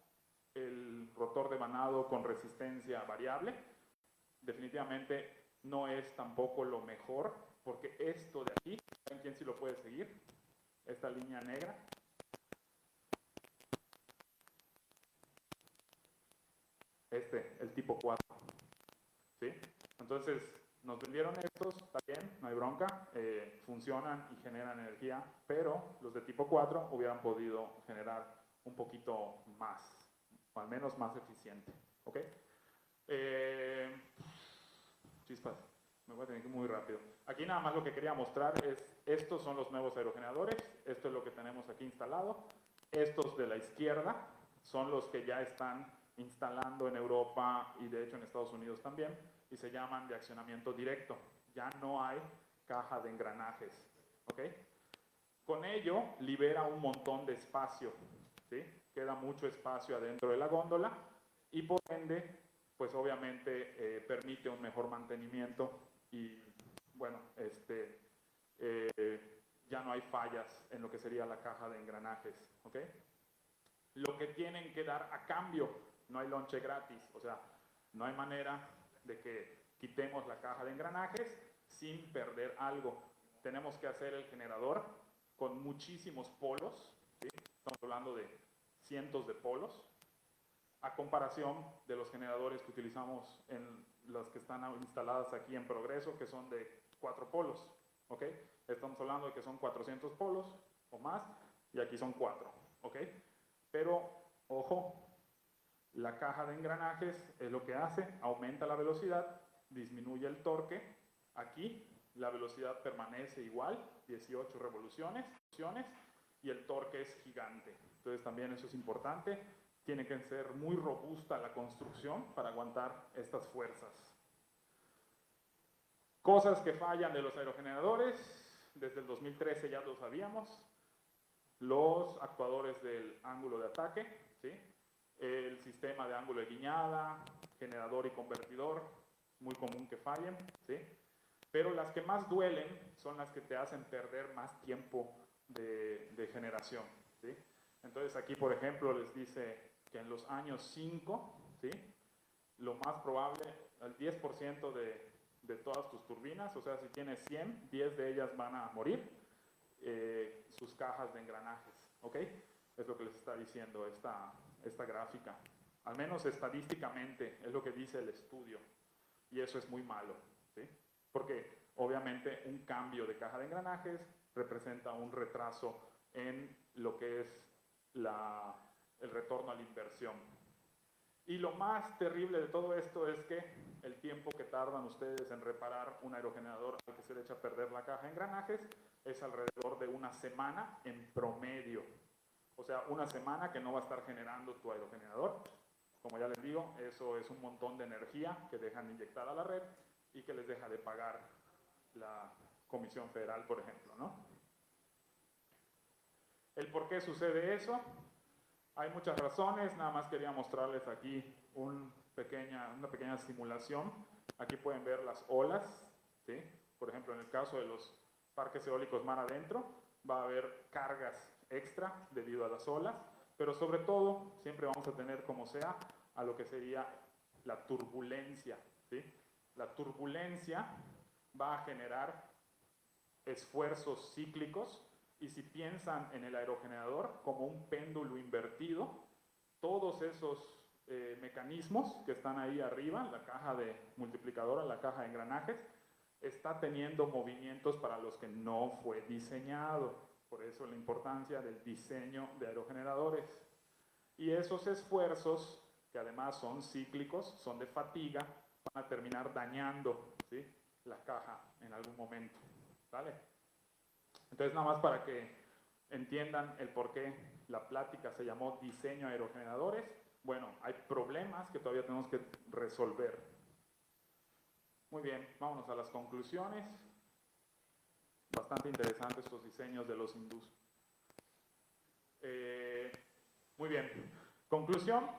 el rotor de Vanado con resistencia variable. Definitivamente no es tampoco lo mejor, porque esto de aquí, ¿saben quién sí lo puede seguir? Esta línea negra. El tipo 4, ¿sí? Entonces, nos vendieron estos, está bien, no hay bronca, funcionan y generan energía, pero los de tipo 4 hubieran podido generar un poquito más, o al menos más eficiente, ¿ok? Chispas, me voy a tener que ir muy rápido. Aquí nada más lo que quería mostrar es, estos son los nuevos aerogeneradores, esto es lo que tenemos aquí instalado. Estos de la izquierda son los que ya están instalando en Europa y de hecho en Estados Unidos también, y se llaman de accionamiento directo. Ya no hay caja de engranajes, ¿ok? Con ello libera un montón de espacio, ¿sí? Queda mucho espacio adentro de la góndola y por ende, pues obviamente permite un mejor mantenimiento y, bueno, ya no hay fallas en lo que sería la caja de engranajes, ¿ok? Lo que tienen que dar a cambio, no hay lonche gratis, o sea, no hay manera de que quitemos la caja de engranajes sin perder algo. Tenemos que hacer el generador con muchísimos polos, ¿sí? Estamos hablando de cientos de polos, a comparación de los generadores que utilizamos en las que están instaladas aquí en Progreso, que son de 4 polos, ¿ok? Estamos hablando de que son 400 polos o más, y aquí son 4, ¿ok? Pero, ojo, la caja de engranajes es lo que hace, aumenta la velocidad, disminuye el torque. Aquí la velocidad permanece igual, 18 revoluciones, y el torque es gigante. Entonces también eso es importante. Tiene que ser muy robusta la construcción para aguantar estas fuerzas. Cosas que fallan de los aerogeneradores, desde el 2013 ya lo sabíamos. Los actuadores del ángulo de ataque, ¿sí? El sistema de ángulo de guiñada, generador y convertidor, muy común que fallen, ¿sí? Pero las que más duelen son las que te hacen perder más tiempo de generación, ¿sí? Entonces aquí, por ejemplo, les dice que en los años 5, ¿sí? Lo más probable, el 10% de todas tus turbinas, o sea, si tienes 100, 10 de ellas van a morir, sus cajas de engranajes, ¿ok? Es lo que les está diciendo esta gráfica. Al menos estadísticamente es lo que dice el estudio, y eso es muy malo, ¿sí? Porque obviamente un cambio de caja de engranajes representa un retraso en lo que es el retorno a la inversión. Y lo más terrible de todo esto es que el tiempo que tardan ustedes en reparar un aerogenerador al que se le echa a perder la caja de engranajes es alrededor de una semana en promedio. O sea, una semana que no va a estar generando tu aerogenerador. Como ya les digo, eso es un montón de energía que dejan de inyectar a la red y que les deja de pagar la Comisión Federal, por ejemplo, ¿no? ¿El por qué sucede eso? Hay muchas razones, nada más quería mostrarles aquí una pequeña simulación. Aquí pueden ver las olas, ¿sí? Por ejemplo, en el caso de los parques eólicos mar adentro, va a haber cargas extra debido a las olas, pero sobre todo, siempre vamos a tener como sea a lo que sería la turbulencia, ¿sí? La turbulencia va a generar esfuerzos cíclicos, y si piensan en el aerogenerador como un péndulo invertido, todos esos mecanismos que están ahí arriba, la caja de multiplicadora, la caja de engranajes, está teniendo movimientos para los que no fue diseñado. Por eso la importancia del diseño de aerogeneradores. Y esos esfuerzos, que además son cíclicos, son de fatiga, van a terminar dañando, ¿sí?, la caja en algún momento, ¿vale? Entonces, nada más para que entiendan el por qué la plática se llamó diseño aerogeneradores. Bueno, hay problemas que todavía tenemos que resolver. Muy bien, vámonos a las conclusiones. Bastante interesantes estos diseños de los hindús. Muy bien, conclusión,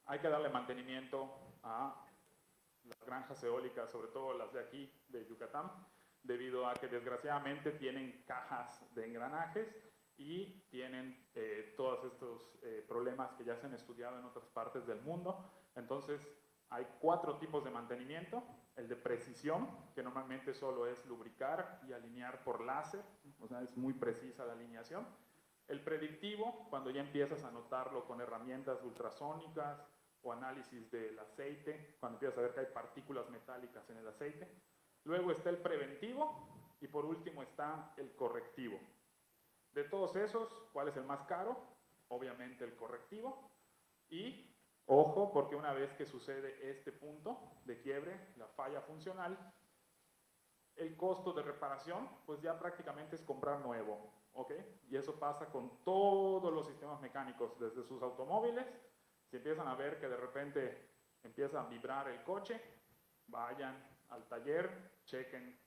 hay que darle mantenimiento a las granjas eólicas, sobre todo las de aquí, de Yucatán, debido a que desgraciadamente tienen cajas de engranajes y tienen todos estos problemas que ya se han estudiado en otras partes del mundo. Entonces, hay 4 tipos de mantenimiento: el de precisión, que normalmente solo es lubricar y alinear por láser, o sea, es muy precisa la alineación. El predictivo, cuando ya empiezas a notarlo con herramientas ultrasónicas o análisis del aceite, cuando empiezas a ver que hay partículas metálicas en el aceite. Luego está el preventivo y por último está el correctivo. De todos esos, ¿cuál es el más caro? Obviamente el correctivo. Y ojo, porque una vez que sucede este punto de quiebre, la falla funcional, el costo de reparación, pues ya prácticamente es comprar nuevo, ¿ok? Y eso pasa con todos los sistemas mecánicos, desde sus automóviles. Si empiezan a ver que de repente empieza a vibrar el coche, vayan al taller, chequen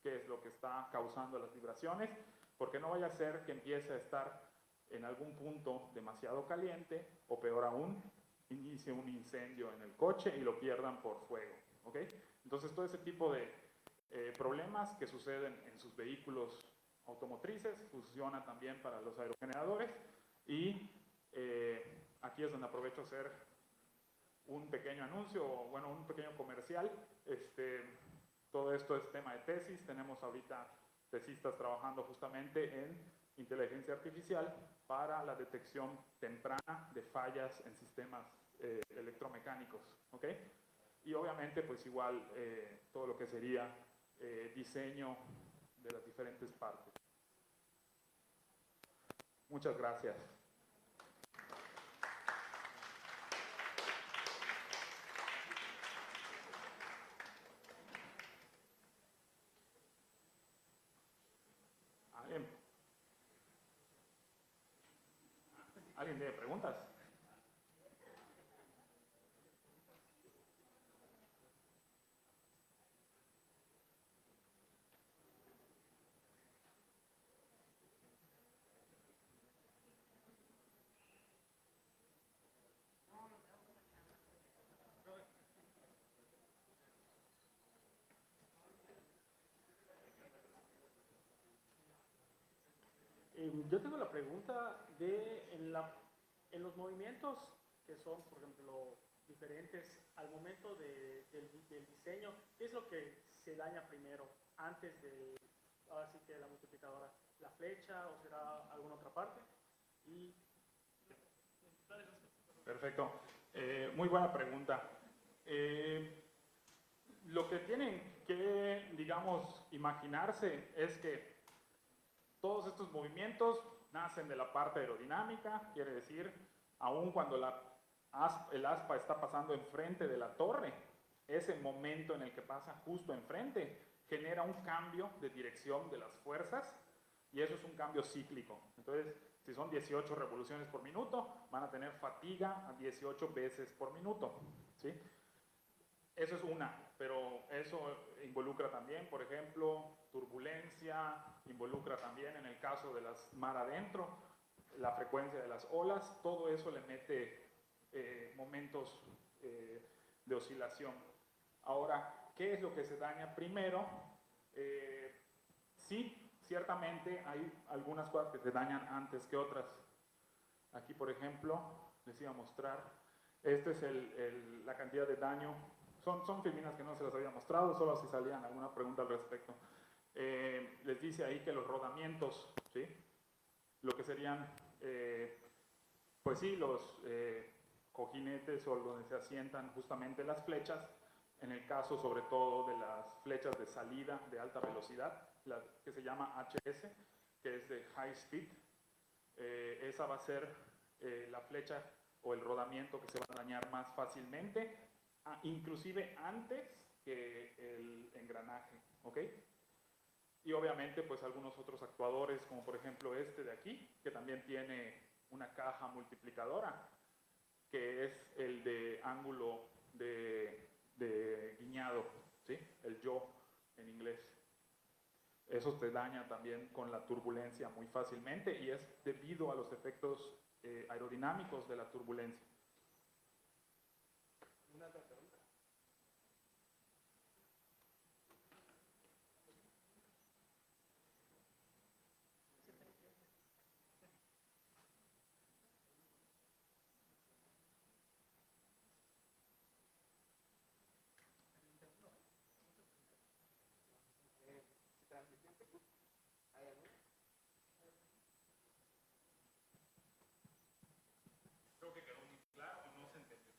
qué es lo que está causando las vibraciones, porque no vaya a ser que empiece a estar en algún punto demasiado caliente, o peor aún, inicie un incendio en el coche y lo pierdan por fuego, ¿ok? Entonces todo ese tipo de problemas que suceden en sus vehículos automotrices funciona también para los aerogeneradores. Y aquí es donde aprovecho a hacer un pequeño anuncio, o bueno, un pequeño comercial. Todo esto es tema de tesis. Tenemos ahorita tesistas trabajando justamente en inteligencia artificial para la detección temprana de fallas en sistemas electromecánicos, ¿ok? Y obviamente, pues igual, todo lo que sería diseño de las diferentes partes. Muchas gracias. ¿Alguien tiene preguntas? Yo tengo la pregunta de en los movimientos que son, por ejemplo, diferentes al momento del diseño, ¿qué es lo que se daña primero antes de, ahora sí que la multiplicadora, la flecha o será alguna otra parte? Y perfecto. Muy buena pregunta. Lo que tienen que, digamos, imaginarse es que todos estos movimientos nacen de la parte aerodinámica, quiere decir, aun cuando el aspa está pasando enfrente de la torre, ese momento en el que pasa justo enfrente genera un cambio de dirección de las fuerzas y eso es un cambio cíclico. Entonces, si son 18 revoluciones por minuto, van a tener fatiga a 18 veces por minuto, ¿sí? Eso es una, pero eso involucra también, por ejemplo, turbulencia, involucra también, en el caso de las mar adentro, la frecuencia de las olas, todo eso le mete momentos de oscilación. Ahora, ¿qué es lo que se daña primero? Sí, ciertamente hay algunas cosas que se dañan antes que otras. Aquí, por ejemplo, les iba a mostrar, esta es la cantidad de daño. Son filminas que no se las había mostrado, solo si salían alguna pregunta al respecto. Les dice ahí que los rodamientos, ¿sí? Lo que serían, pues sí, los cojinetes o donde se asientan justamente las flechas, en el caso sobre todo de las flechas de salida de alta velocidad, la que se llama HS, que es de High Speed, esa va a ser la flecha o el rodamiento que se va a dañar más fácilmente, inclusive antes que el engranaje, ¿ok? Y obviamente pues algunos otros actuadores, como por ejemplo este de aquí, que también tiene una caja multiplicadora, que es el de ángulo de guiñado, ¿sí? El yaw en inglés. Eso te daña también con la turbulencia muy fácilmente y es debido a los efectos aerodinámicos de la turbulencia. una otra pregunta. Creo que quedó muy claro, no se entendió.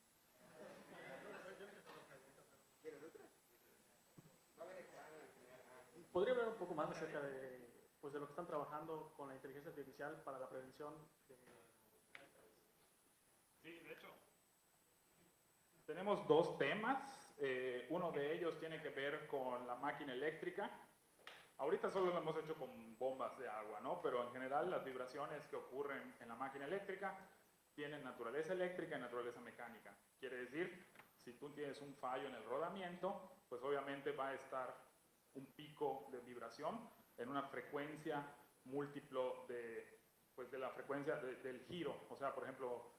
¿Podría hablar un poco más acerca de, pues, de lo que están trabajando con la inteligencia artificial para la prevención de... Sí, de hecho, tenemos dos temas. Uno de ellos tiene que ver con la máquina eléctrica. Ahorita solo lo hemos hecho con bombas de agua, ¿no? Pero en general las vibraciones que ocurren en la máquina eléctrica tienen naturaleza eléctrica y naturaleza mecánica. Quiere decir, si tú tienes un fallo en el rodamiento, pues obviamente va a estar un pico de vibración en una frecuencia múltiplo pues de la frecuencia del giro. O sea, por ejemplo,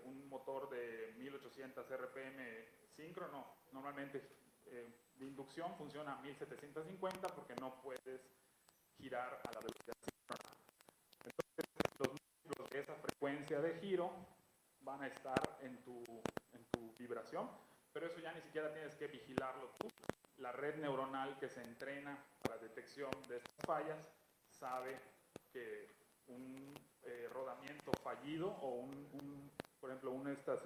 un motor de 1800 RPM síncrono, normalmente de inducción funciona a 1750 porque no puedes girar a la velocidad síncrona. Entonces, los múltiplos de esa frecuencia de giro van a estar en tu vibración, pero eso ya ni siquiera tienes que vigilarlo tú. La red neuronal que se entrena para detección de estas fallas sabe que un rodamiento fallido o por ejemplo, estas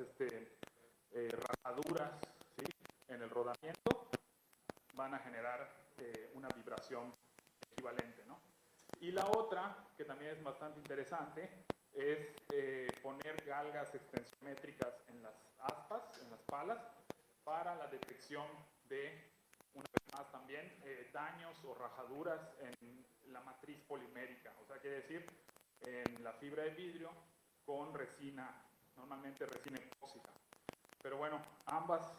rajaduras, ¿sí?, en el rodamiento van a generar una vibración equivalente, ¿no? Y la otra, que también es bastante interesante, es poner galgas extensiométricas en las aspas, en las palas, para la detección de, una vez más también, daños o rajaduras en la matriz polimérica, o sea, quiere decir, en la fibra de vidrio con resina, normalmente resina epóxica. Pero bueno, ambas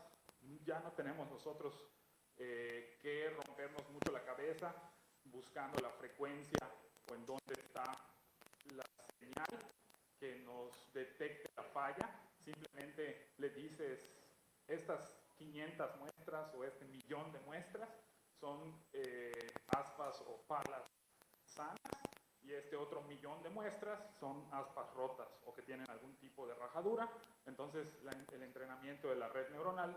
ya no tenemos nosotros que rompernos mucho la cabeza buscando la frecuencia o en dónde está la señal que nos detecte la falla. Simplemente le dices, estas 500 muestras o este millón de muestras son aspas o palas sanas, y este otro millón de muestras son aspas rotas o que tienen algún tipo de rajadura. Entonces el entrenamiento de la red neuronal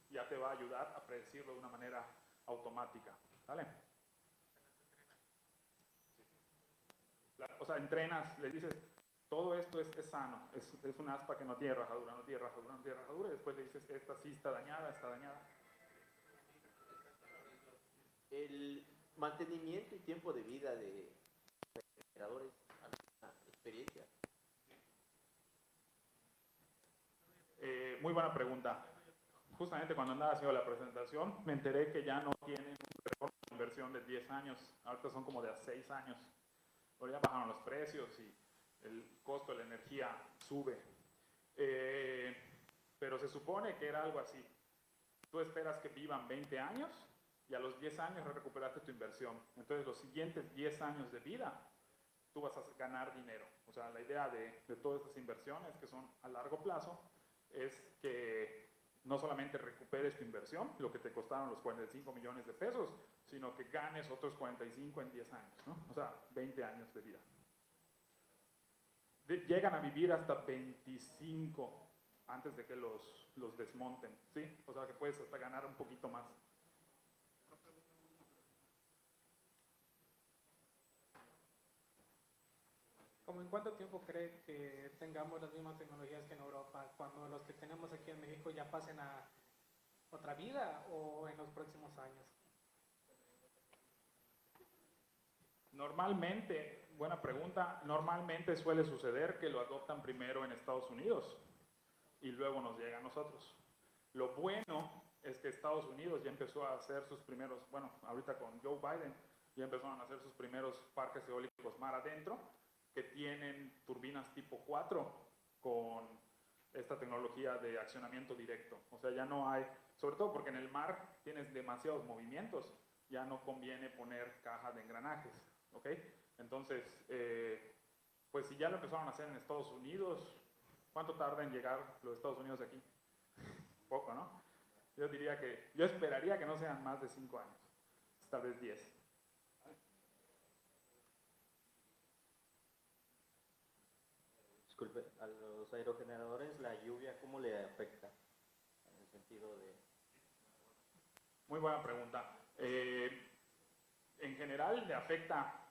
ya te va a ayudar a predecirlo de una manera automática, ¿vale? O sea, entrenas, le dices, todo esto es sano, es una aspa que no tiene rajadura, no tiene rajadura, no tiene rajadura, y después le dices, esta sí está dañada, está dañada. El mantenimiento y tiempo de vida de generadores, ¿alguna experiencia? Muy buena pregunta. Justamente cuando andaba haciendo la presentación, me enteré que ya no tienen un retorno de inversión de 10 años, ahorita son como de a 6 años. Pero ya bajaron los precios y el costo de la energía sube. Pero se supone que era algo así. Tú esperas que vivan 20 años y a los 10 años recuperaste tu inversión. Entonces los siguientes 10 años de vida tú vas a ganar dinero. O sea, la idea de todas estas inversiones que son a largo plazo es que no solamente recuperes tu inversión, lo que te costaron los 45 millones de pesos, sino que ganes otros 45 en 10 años, ¿no? O sea, 20 años de vida. Llegan a vivir hasta 25 antes de que los desmonten, ¿sí? O sea, que puedes hasta ganar un poquito más. ¿Cómo en cuánto tiempo cree que tengamos las mismas tecnologías que en Europa, cuando los que tenemos aquí en México ya pasen a otra vida o en los próximos años? Normalmente, buena pregunta, normalmente suele suceder que lo adoptan primero en Estados Unidos y luego nos llega a nosotros. Lo bueno es que Estados Unidos ya empezó a hacer sus primeros, bueno, ahorita con Joe Biden, ya empezaron a hacer sus primeros parques eólicos mar adentro, que tienen turbinas tipo 4 con esta tecnología de accionamiento directo. O sea, ya no hay, sobre todo porque en el mar tienes demasiados movimientos, ya no conviene poner caja de engranajes, ¿ok? Entonces, pues si ya lo empezaron a hacer en Estados Unidos, ¿cuánto tarda en llegar los Estados Unidos de aquí? Poco, ¿no? Yo esperaría que no sean más de 5 años, tal vez 10. Disculpe, a los aerogeneradores, la lluvia, ¿cómo le afecta? En el sentido de... Muy buena pregunta. En general le afecta,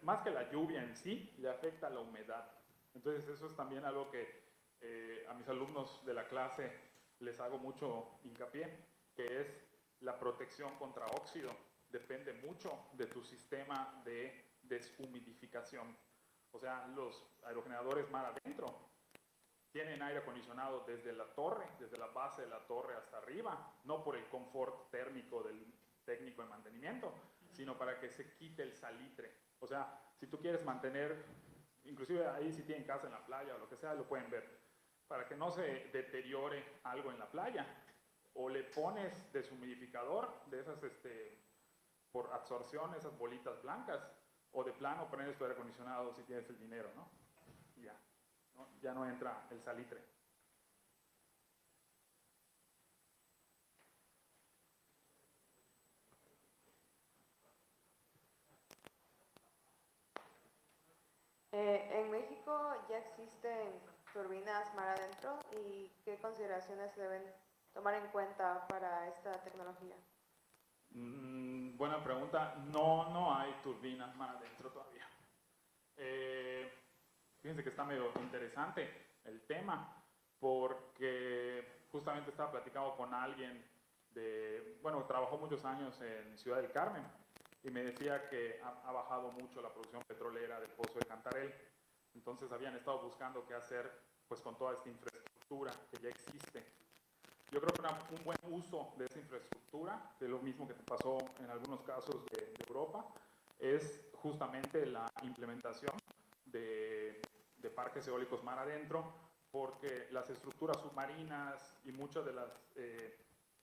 más que la lluvia en sí, le afecta la humedad. Entonces eso es también algo que a mis alumnos de la clase les hago mucho hincapié, que es la protección contra óxido. Depende mucho de tu sistema de deshumidificación. O sea, los aerogeneradores mar adentro tienen aire acondicionado desde la torre, desde la base de la torre hasta arriba, no por el confort térmico del técnico de mantenimiento, sino para que se quite el salitre. O sea, si tú quieres mantener, inclusive ahí si tienen casa en la playa o lo que sea, lo pueden ver, para que no se deteriore algo en la playa, o le pones deshumidificador de esas, por absorción, esas bolitas blancas, o de plano pones tu aire acondicionado si tienes el dinero, ¿no? Y ya, ¿no? Ya no entra el salitre. En México ya existen turbinas mar adentro, y ¿qué consideraciones se deben tomar en cuenta para esta tecnología? Buena pregunta. No hay turbinas mar adentro todavía. Fíjense que está medio interesante el tema, porque justamente estaba platicando con alguien bueno, trabajó muchos años en Ciudad del Carmen y me decía que ha bajado mucho la producción petrolera del Pozo de Cantarell. Entonces habían estado buscando qué hacer pues con toda esta infraestructura que ya existe. Yo creo que un buen uso de esa infraestructura, que es lo mismo que pasó en algunos casos de Europa, es justamente la implementación de parques eólicos mar adentro, porque las estructuras submarinas y muchas de las,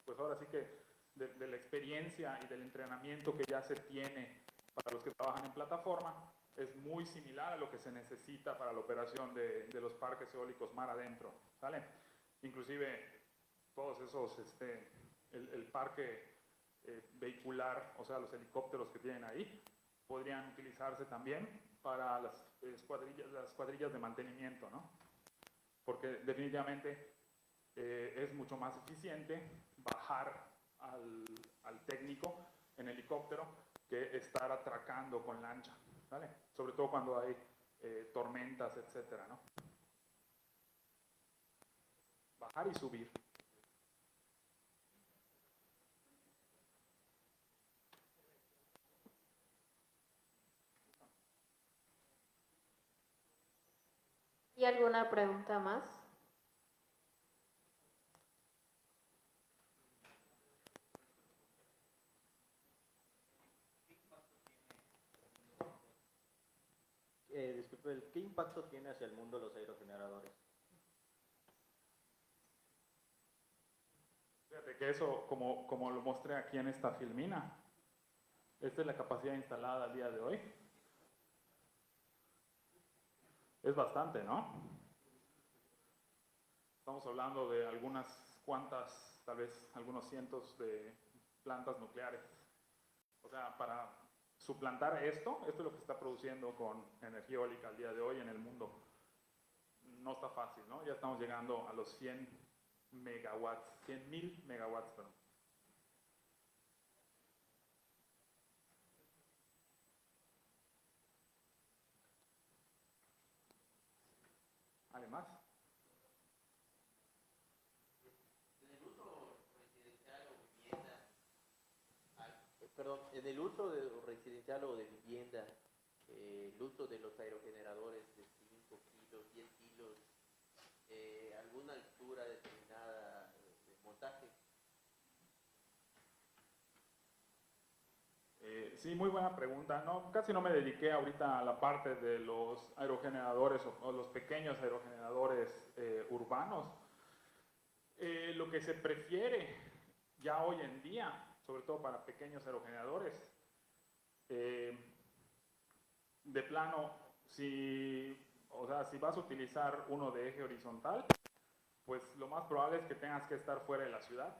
pues ahora sí que de la experiencia y del entrenamiento que ya se tiene para los que trabajan en plataforma, es muy similar a lo que se necesita para la operación de los parques eólicos mar adentro, ¿sale? Inclusive todos esos, el parque vehicular, o sea, los helicópteros que tienen ahí, podrían utilizarse también para las cuadrillas de mantenimiento, ¿no? Porque definitivamente es mucho más eficiente bajar al técnico en helicóptero que estar atracando con lancha, ¿vale? Sobre todo cuando hay tormentas, etcétera, ¿no? Bajar y subir. ¿Y alguna pregunta más? Disculpe, ¿qué impacto tiene hacia el mundo los aerogeneradores? Fíjate que eso, como lo mostré aquí en esta filmina, esta es la capacidad instalada al día de hoy. Es bastante, ¿no? Estamos hablando de algunas cuantas, tal vez algunos cientos de plantas nucleares. O sea, para suplantar esto es lo que está produciendo con energía eólica al día de hoy en el mundo. No está fácil, ¿no? Ya estamos llegando a los 100 megawatts, 100.000 megawatts, perdón. Además, Perdón, en el uso residencial o de vivienda, el uso de los aerogeneradores de 5 kilos, 10 kilos, alguna altura determinada de montaje. sí, muy buena pregunta. No, casi no me dediqué ahorita a la parte de los aerogeneradores o los pequeños aerogeneradores urbanos. Lo que se prefiere ya hoy en día, sobre todo para pequeños aerogeneradores, de plano, o sea, si vas a utilizar uno de eje horizontal, pues lo más probable es que tengas que estar fuera de la ciudad,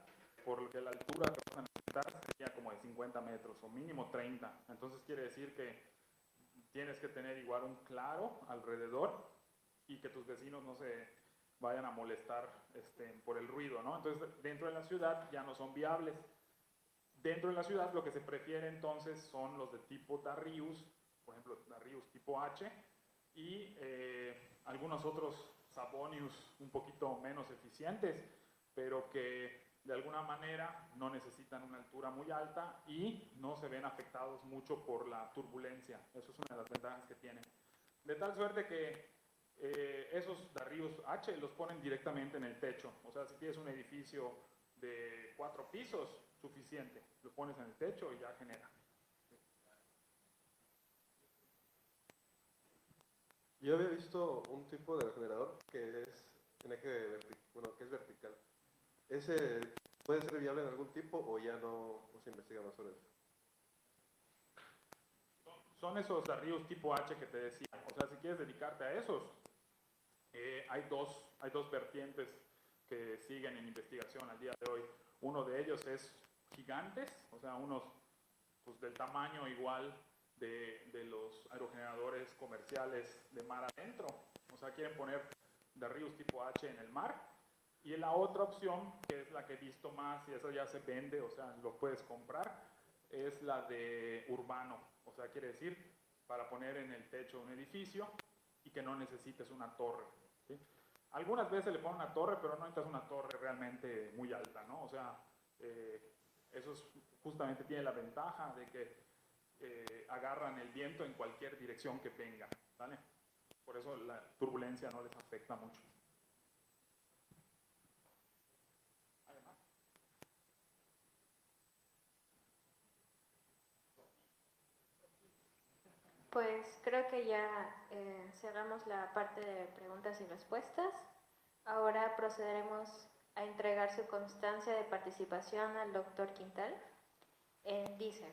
porque la altura que vas a necesitar sería como de 50 metros o mínimo 30. Entonces quiere decir que tienes que tener igual un claro alrededor y que tus vecinos no se vayan a molestar por el ruido, ¿no? Entonces dentro de la ciudad ya no son viables. Dentro de la ciudad lo que se prefiere entonces son los de tipo Darrius, por ejemplo Darrius tipo H, y algunos otros Savonius un poquito menos eficientes, pero que de alguna manera no necesitan una altura muy alta y no se ven afectados mucho por la turbulencia. Eso es una de las ventajas que tienen. De tal suerte que esos Darrius H los ponen directamente en el techo. O sea, si tienes un edificio de 4 pisos, suficiente. Lo pones en el techo y ya genera. Yo había visto un tipo de generador que es en que es vertical. ¿Ese puede ser viable en algún tipo o ya no se investiga más sobre eso? Son esos Darrius tipo H que te decía. O sea, si quieres dedicarte a esos, hay dos vertientes que siguen en investigación al día de hoy. Uno de ellos es gigantes, o sea, unos pues, del tamaño igual de los aerogeneradores comerciales de mar adentro. O sea, quieren poner Darrius tipo H en el mar. Y la otra opción, que es la que he visto más, y esa ya se vende, o sea, lo puedes comprar, es la de urbano. O sea, quiere decir, para poner en el techo de un edificio y que no necesites una torre, ¿sí? Algunas veces le ponen una torre, pero no necesitas una torre realmente muy alta, ¿no? O sea, Esos justamente tienen la ventaja de que agarran el viento en cualquier dirección que venga, ¿vale? Por eso la turbulencia no les afecta mucho. Pues creo que ya cerramos la parte de preguntas y respuestas. Ahora procederemos a entregar su constancia de participación al doctor Quintal. Dice,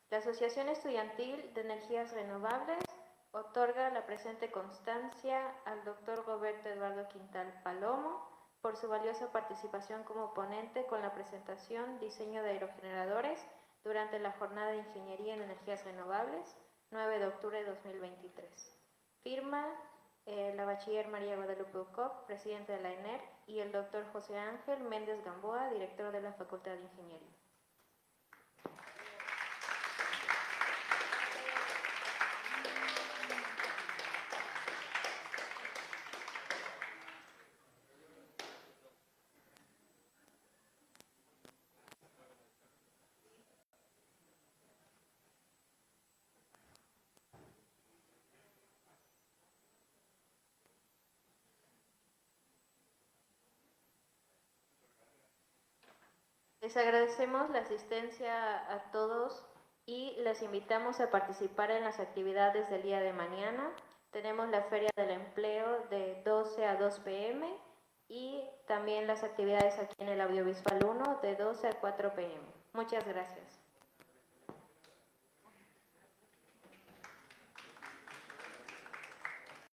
la Asociación Estudiantil de Energías Renovables otorga la presente constancia al doctor Roberto Eduardo Quintal Palomo por su valiosa participación como ponente con la presentación Diseño de aerogeneradores durante la Jornada de Ingeniería en Energías Renovables, 9 de octubre de 2023. Firma la bachiller María Guadalupe Ucop, presidente de la ENER, y el doctor José Ángel Méndez Gamboa, director de la Facultad de Ingeniería. Les agradecemos la asistencia a todos y les invitamos a participar en las actividades del día de mañana. Tenemos la Feria del Empleo de 12 a 2 p.m. y también las actividades aquí en el Audiovisual 1 de 12 a 4 p.m. Muchas gracias.